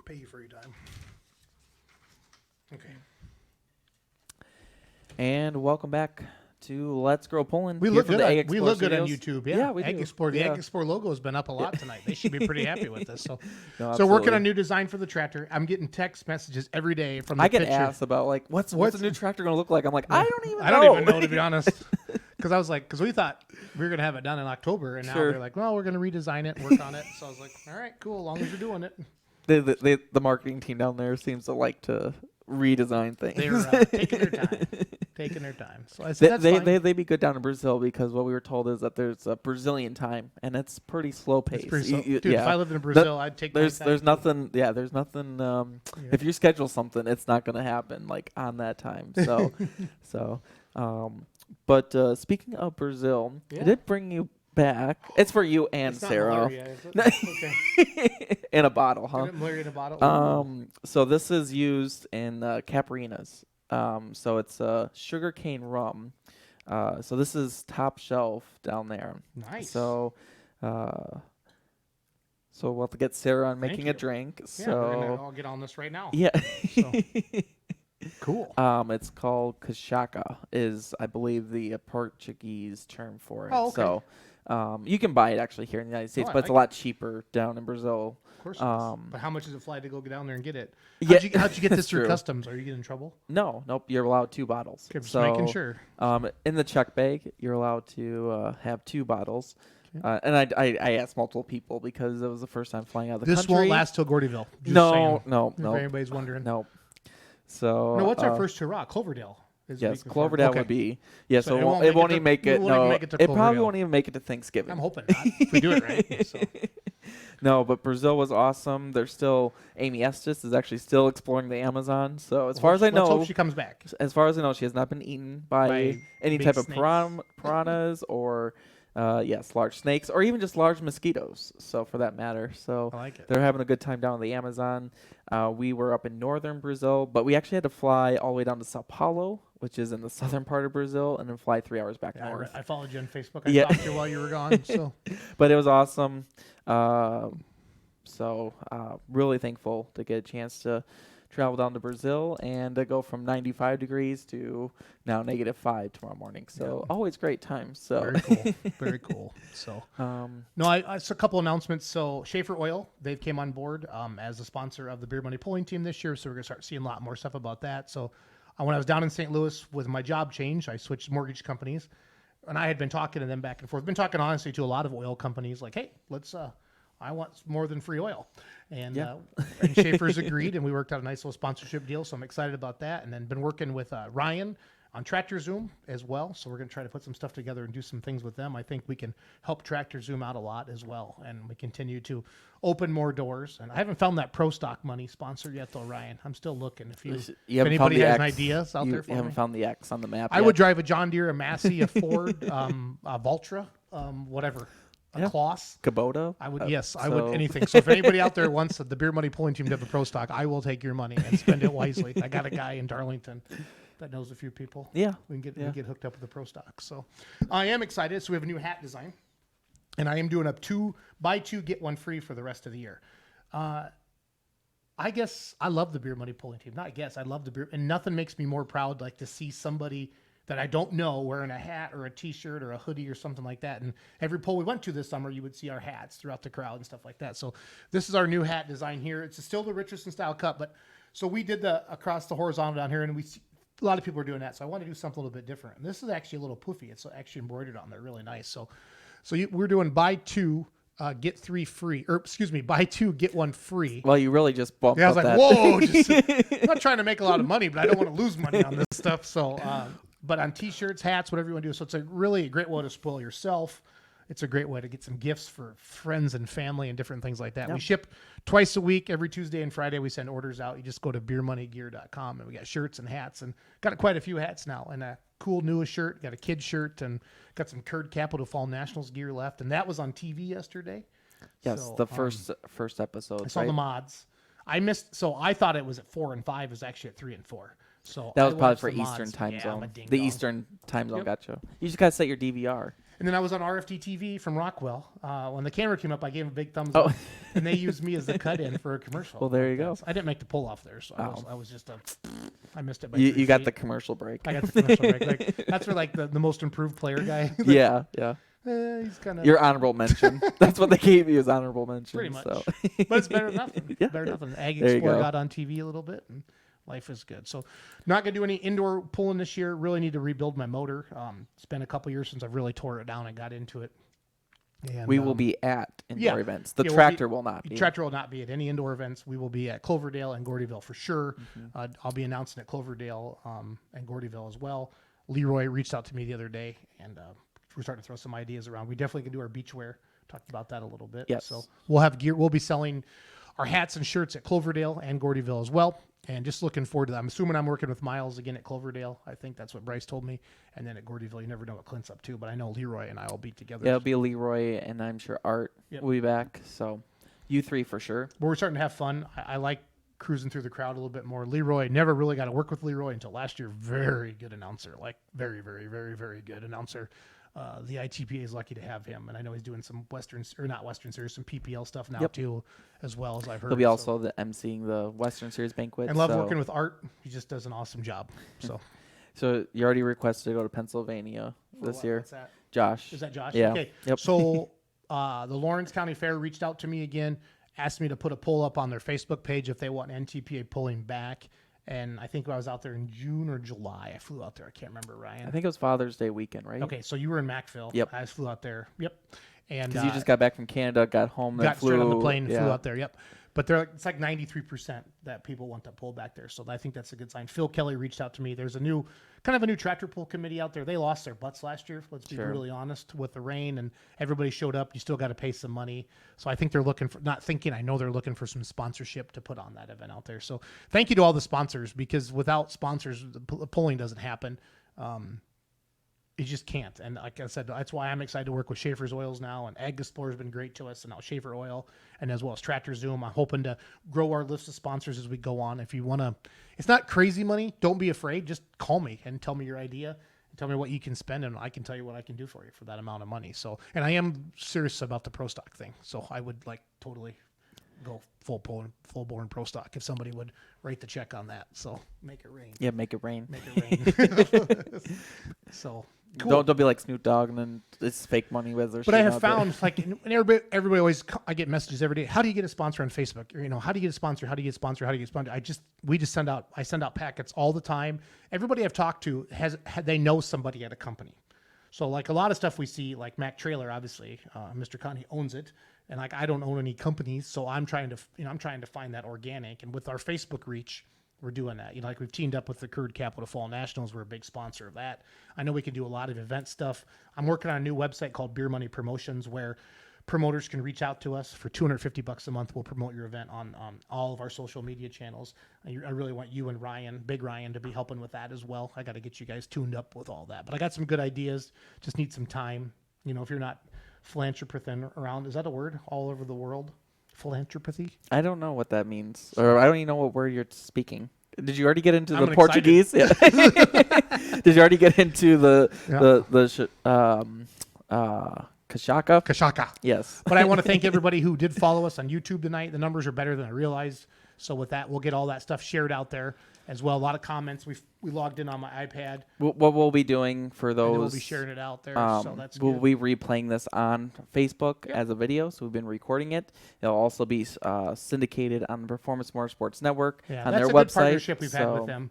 D: Pay you for your time. Okay.
C: And welcome back to Let's Grow Pulling.
D: We
C: here
D: look
C: from
D: good.
C: the
D: On,
C: Ag
D: we
C: Explore
D: look good on
C: Studios.
D: YouTube. Yeah,
C: we
D: Ag
C: do.
D: Explore. The
C: Yeah.
D: Ag Explore logo has been up a lot tonight. They should be pretty happy with this. So,
C: No,
D: so working
C: absolutely.
D: on new design for the tractor. I'm getting text messages every day from the
C: I get
D: picture.
C: asked about like what's the new tractor going to look like. I'm like, I don't even know.
D: I don't even know, to be honest. Because I was like, because we thought we were going to have it done in October, and now
C: Sure.
D: they're like, well, we're going to redesign it, work on it. So I was like, all right, cool, as long as you're doing it.
C: The marketing team down there seems to like to redesign things.
D: They're taking their time. Taking their time. So I said, that's fine.
C: They be good down in Brazil, because what we were told is that there's a Brazilian time, and it's pretty slow paced.
D: It's pretty slow. Dude, if I lived in Brazil, I'd take my time.
C: There's nothing. Yeah, there's nothing. If you schedule something, it's not going to happen like on that time. So, but speaking of Brazil,
D: Yeah.
C: I did bring you back. It's for you and
D: It's not
C: Sarah.
D: malaria, is it? Okay.
C: In a bottle, huh?
D: Malaria in a bottle.
C: So this is used in Caprinas. So it's sugarcane rum. So this is top shelf down there.
D: Nice.
C: So we'll have to get Sarah on making
D: you.
C: a drink.
D: Yeah,
C: So
D: I'll get on this right now.
C: yeah.
D: So. Cool.
C: It's called cachaca, is I believe the Portuguese term for it.
D: Oh, okay.
C: So you can buy it actually here in the United States,
D: Oh,
C: but it's a lot cheaper down in Brazil.
D: Of course it is. But how much does it fly to go down there and get it?
C: Yeah,
D: How'd you get this
C: that's
D: through
C: true.
D: customs? Are you getting in trouble?
C: No, nope. You're allowed 2 bottles.
D: Okay, just
C: so,
D: making sure.
C: In the check bag, you're allowed to have 2 bottles. And I asked multiple people because it was the first time flying out of the
D: This
C: country.
D: won't last till Gordyville. Just
C: No,
D: saying,
C: no,
D: if
C: no.
D: anybody's wondering.
C: No. So
D: No, what's our first hurrah? Cloverdale. Is the
C: Yes,
D: week before.
C: Cloverdale
D: Okay.
C: would be. Yeah,
D: So
C: so
D: it
C: it
D: won't
C: won't,
D: make
C: it won't
D: it
C: even
D: to-
C: make
D: it
C: it.
D: won't even
C: No,
D: make it to
C: it probably
D: Cloverdale.
C: won't even make it to Thanksgiving.
D: I'm hoping not. If we do it right. So.
C: No, but Brazil was awesome. They're still Amy Estes is actually still exploring the Amazon. So as far as I
D: Let's
C: know,
D: hope she comes back.
C: as far as I know, she has not been eaten by any
D: big
C: type of
D: snakes.
C: piranhas or Yes, large snakes or even just large mosquitoes. So for that matter, so
D: I like it.
C: they're having a good time down in the Amazon. We were up in northern Brazil, but we actually had to fly all the way down to Sao Paulo, which is in the southern part of Brazil, and then fly 3 hours back
D: Yeah,
C: north.
D: I followed you on Facebook. I
C: Yeah.
D: talked to you while you were gone. So
C: But it was awesome. Really thankful to get a chance to travel down to Brazil and to go from 95 degrees to now -5 tomorrow morning. So always great times. So
D: very cool. Very cool. So no, I saw a couple announcements. So Schaefer Oil, they've came on board as a sponsor of the Beer Money Pulling Team this year. So we're gonna start seeing a lot more stuff about that. So when I was down in St. Louis with my job change, I switched mortgage companies, and I had been talking to them back and forth. Been talking honestly to a lot of oil companies, like, hey, let's. I want more than free oil, and Schaefer's agreed, and we worked out a nice little sponsorship deal. So I'm excited about that. And then been working with Ryan on Tractor Zoom as well. So we're going to try to put some stuff together and do some things with them. I think we can help Tractor Zoom out a lot as well. And we continue to open more doors. And I haven't found that Pro Stock Money sponsor yet, though, Ryan. I'm still looking. If anybody has an idea out there for
C: you haven't
D: me.
C: found the X on the map
D: I
C: yet.
D: would drive a John Deere, a Massey, a Ford, a Valtra, whatever. A Kloss.
C: Kubota.
D: I would, I would anything. So if anybody out there wants the Beer Money Pulling Team to have a Pro Stock, I will take your money and spend it wisely. I got a guy in Darlington that knows a few people.
C: Yeah.
D: We can get hooked up with the Pro Stock. So I am excited. So we have a new hat design, and I am doing buy two, get one free for the rest of the year. I guess I love the Beer Money Pulling Team. Not I guess, I love the beer, and nothing makes me more proud like to see somebody that I don't know wearing a hat or a T-shirt or a hoodie or something like that. And every poll we went to this summer, you would see our hats throughout the crowd and stuff like that. So this is our new hat design here. It's still the Richardson style cut, but so we did the across the horizontal down here, and a lot of people are doing that. So I want to do something a little bit different. And this is actually a little poofy. It's actually embroidered on there, really nice. So we're doing buy two, get three free, or excuse me, buy two, get one free.
C: Well, you really just bumped
D: Yeah, I was
C: up
D: like,
C: that.
D: whoa! I'm not trying to make a lot of money, but I don't want to lose money on this stuff. So, but on T-shirts, hats, whatever you want to do. So it's a really great way to spoil yourself. It's a great way to get some gifts for friends and family and different things like that. Yep. We ship twice a week, every Tuesday and Friday. We send orders out. You just go to beermoneygear.com, and we got shirts and hats, and got quite a few hats now, and a cool newest shirt. Got a kid shirt, and got some Curd Capital Fall Nationals gear left, and that was on TV yesterday.
C: Yes,
D: so,
C: the first episode.
D: I saw the mods. I missed, so I thought it was at 4 and 5. It was actually at 3 and 4. So
C: that was probably for
D: the
C: Eastern
D: mods.
C: time zone.
D: I'm a ding
C: The
D: dong.
C: Eastern time zone gotcha. You just gotta set your DVR.
D: And then I was on RFD TV from Rockwell. When the camera came up, I gave him a big thumbs up, and they used me as the cut-in for a commercial.
C: Well, there you go.
D: I didn't make the pull off there, so I was just I missed it. By
C: You
D: 3
C: got
D: feet.
C: the commercial break.
D: I got the commercial break. Like, that's for like the most improved player guy.
C: Yeah.
D: He's kind of
C: Your honorable mention. That's what they gave you as honorable mention.
D: pretty much,
C: So.
D: but it's better than nothing.
C: Yeah.
D: Better than nothing. Ag
C: There you
D: Explorer
C: go.
D: got on TV a little bit, and life is good. So, not gonna do any indoor pulling this year. Really need to rebuild my motor. It's been a couple years since I've really tore it down and got into it. And,
C: We will be at indoor events. The
D: Yeah,
C: tractor will not be.
D: Tractor will not be at any indoor events. We will be at Cloverdale and Gordyville for sure.
C: Mm-hmm.
D: I'll be announcing at Cloverdale and Gordyville as well. Leroy reached out to me the other day, and we're starting to throw some ideas around. We definitely can do our beachwear. Talked about that a little bit.
C: Yes.
D: So we'll have gear. We'll be selling our hats and shirts at Cloverdale and Gordyville as well. And just looking forward to that. I'm assuming I'm working with Miles again at Cloverdale. I think that's what Bryce told me. And then at Gordyville, you never know what Clint's up to. But I know Leroy and I will be together.
C: Yeah, it'll be Leroy, and I'm sure Art will be back. So you three for sure.
D: But we're starting to have fun. I like cruising through the crowd a little bit more. Leroy, never really got to work with Leroy until last year. Very good announcer. Like very, very, very, very good announcer. The ITPA is lucky to have him, and I know he's doing some Western Series, some PPL stuff now too, as well as I've heard.
C: He'll be also the emceeing the Western Series banquet.
D: And love working with Art. He just does an awesome job.
C: So you already requested to go to Pennsylvania this year.
D: What's that?
C: Josh.
D: Is that Josh?
C: Yeah.
D: Okay.
C: Yep.
D: So the Lawrence County Fair reached out to me again, asked me to put a poll up on their Facebook page if they want NTPA pulling back. And I think I was out there in June or July. I flew out there. I can't remember, Ryan.
C: I think it was Father's Day weekend, right?
D: Okay, so you were in Macville.
C: Yep.
D: I flew out there. Yep. And
C: Because you just got back from Canada, got home, then
D: got
C: flew
D: straight on the plane and
C: yeah.
D: flew out there. Yep. But it's like 93% that people want to pull back there. So I think that's a good sign. Phil Kelly reached out to me. There's a new tractor pull committee out there. They lost their butts last year. Let's be brutally honest with the rain, and everybody showed up. You still got to pay some money. So I think they're looking for, I know they're looking for some sponsorship to put on that event out there. So thank you to all the sponsors, because without sponsors, the pulling doesn't happen. you just can't. And like I said, that's why I'm excited to work with Schaefer's Oils now, and Ag Explorer has been great to us, and now Schaefer Oil, and as well as Tractor Zoom. I'm hoping to grow our list of sponsors as we go on. If you want to, it's not crazy money. Don't be afraid. Just call me and tell me your idea. Tell me what you can spend, and I can tell you what I can do for you for that amount of money. So, and I am serious about the pro stock thing. So I would like totally go full born pro stock if somebody would write the check on that. So make it rain.
C: Yeah, make it rain.
D: Make it rain. So cool.
C: Don't be like Snoop Dogg and then it's fake money with their.
D: But I have found like, and everybody always, I get messages every day. How do you get a sponsor on Facebook? Or, how do you get a sponsor? How do you get a sponsor? How do you get a sponsor? I send out packets all the time. Everybody I've talked to they know somebody at a company. So like a lot of stuff we see, like Mac Trailer, obviously, Mr. Connie owns it, and like I don't own any companies, so I'm trying to find that organic. And with our Facebook reach, we're doing that. Like we've teamed up with the Curd Capital Fall Nationals. We're a big sponsor of that. I know we can do a lot of event stuff. I'm working on a new website called Beer Money Promotions, where promoters can reach out to us for $250 a month. We'll promote your event on all of our social media channels. I really want you and Ryan, Big Ryan, to be helping with that as well. I got to get you guys tuned up with all that. But I got some good ideas. Just need some time. If you're not philanthropizing around, is that a word all over the world? Philanthropy?
C: I don't know what that means, or I don't even know what word you're speaking. Did you already get into
D: I'm
C: the Portuguese? Yeah. Did you already get into the Kashaka?
D: Kashaka.
C: Yes.
D: But I want to thank everybody who did follow us on YouTube tonight. The numbers are better than I realized. So with that, we'll get all that stuff shared out there as well. A lot of comments. We logged in on my iPad.
C: What we'll be doing for those,
D: and we'll be sharing it out there. So that's
C: we'll
D: good.
C: be replaying this on Facebook as a video. So we've been recording it. It'll also be syndicated on the Performance Motorsports Network on
D: that's
C: their
D: a
C: website.
D: good partnership we've had with them.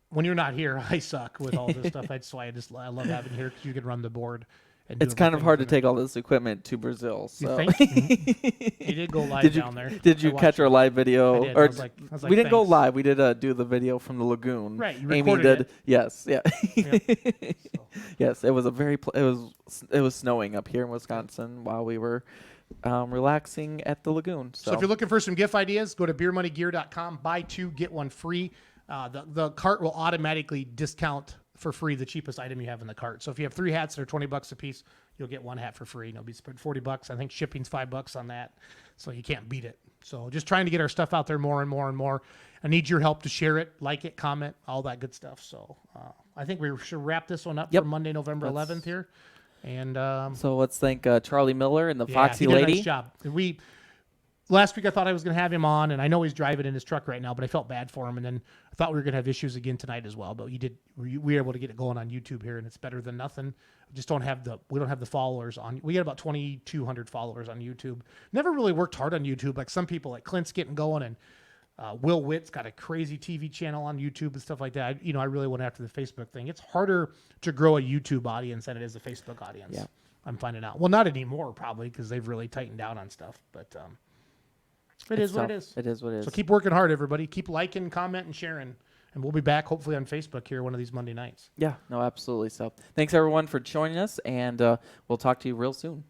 D: When you're not here, I suck with all this stuff. That's why I love having you here, because you can run the board.
C: It's kind of hard to take all this equipment to Brazil. So.
D: You think? You did go live down there.
C: Did you catch our live video?
D: I did. I was like,
C: we didn't go
D: thanks.
C: live. We did do the video from the lagoon.
D: Right, you
C: Amy
D: recorded
C: did.
D: it.
C: Yes. Yeah.
D: Yep.
C: Yes. It was it was snowing up here in Wisconsin while we were relaxing at the lagoon.
D: So if you're looking for some gift ideas, go to beermoneygear.com. Buy 2, get 1 free. The cart will automatically discount for free the cheapest item you have in the cart. So if you have 3 hats that are $20 a piece, you'll get 1 hat for free. You'll be spent $40. I think shipping's $5 on that, so you can't beat it. So just trying to get our stuff out there more and more and more. I need your help to share it, like it, comment, all that good stuff. So I think we should wrap this one up for Monday, November 11th here. And
C: so let's thank Charlie Miller and the Foxy
D: he did
C: Lady.
D: a nice job. Last week I thought I was going to have him on, and I know he's driving in his truck right now, but I felt bad for him. And then I thought we were going to have issues again tonight as well. But we were able to get it going on YouTube here, and it's better than nothing. We don't have the followers on. We got about 2,200 followers on YouTube. Never really worked hard on YouTube like some people, like Clint's getting going, and Will Witt's got a crazy TV channel on YouTube and stuff like that. I really went after the Facebook thing. It's harder to grow a YouTube audience than it is a Facebook audience.
C: Yeah.
D: I'm finding out. Well, not anymore probably, because they've really tightened down on stuff, but. It is what it is.
C: It is what it is.
D: So keep working hard, everybody. Keep liking, commenting, sharing. And we'll be back hopefully on Facebook here one of these Monday nights.
C: Yeah, no, absolutely. So thanks, everyone, for joining us, and we'll talk to you real soon.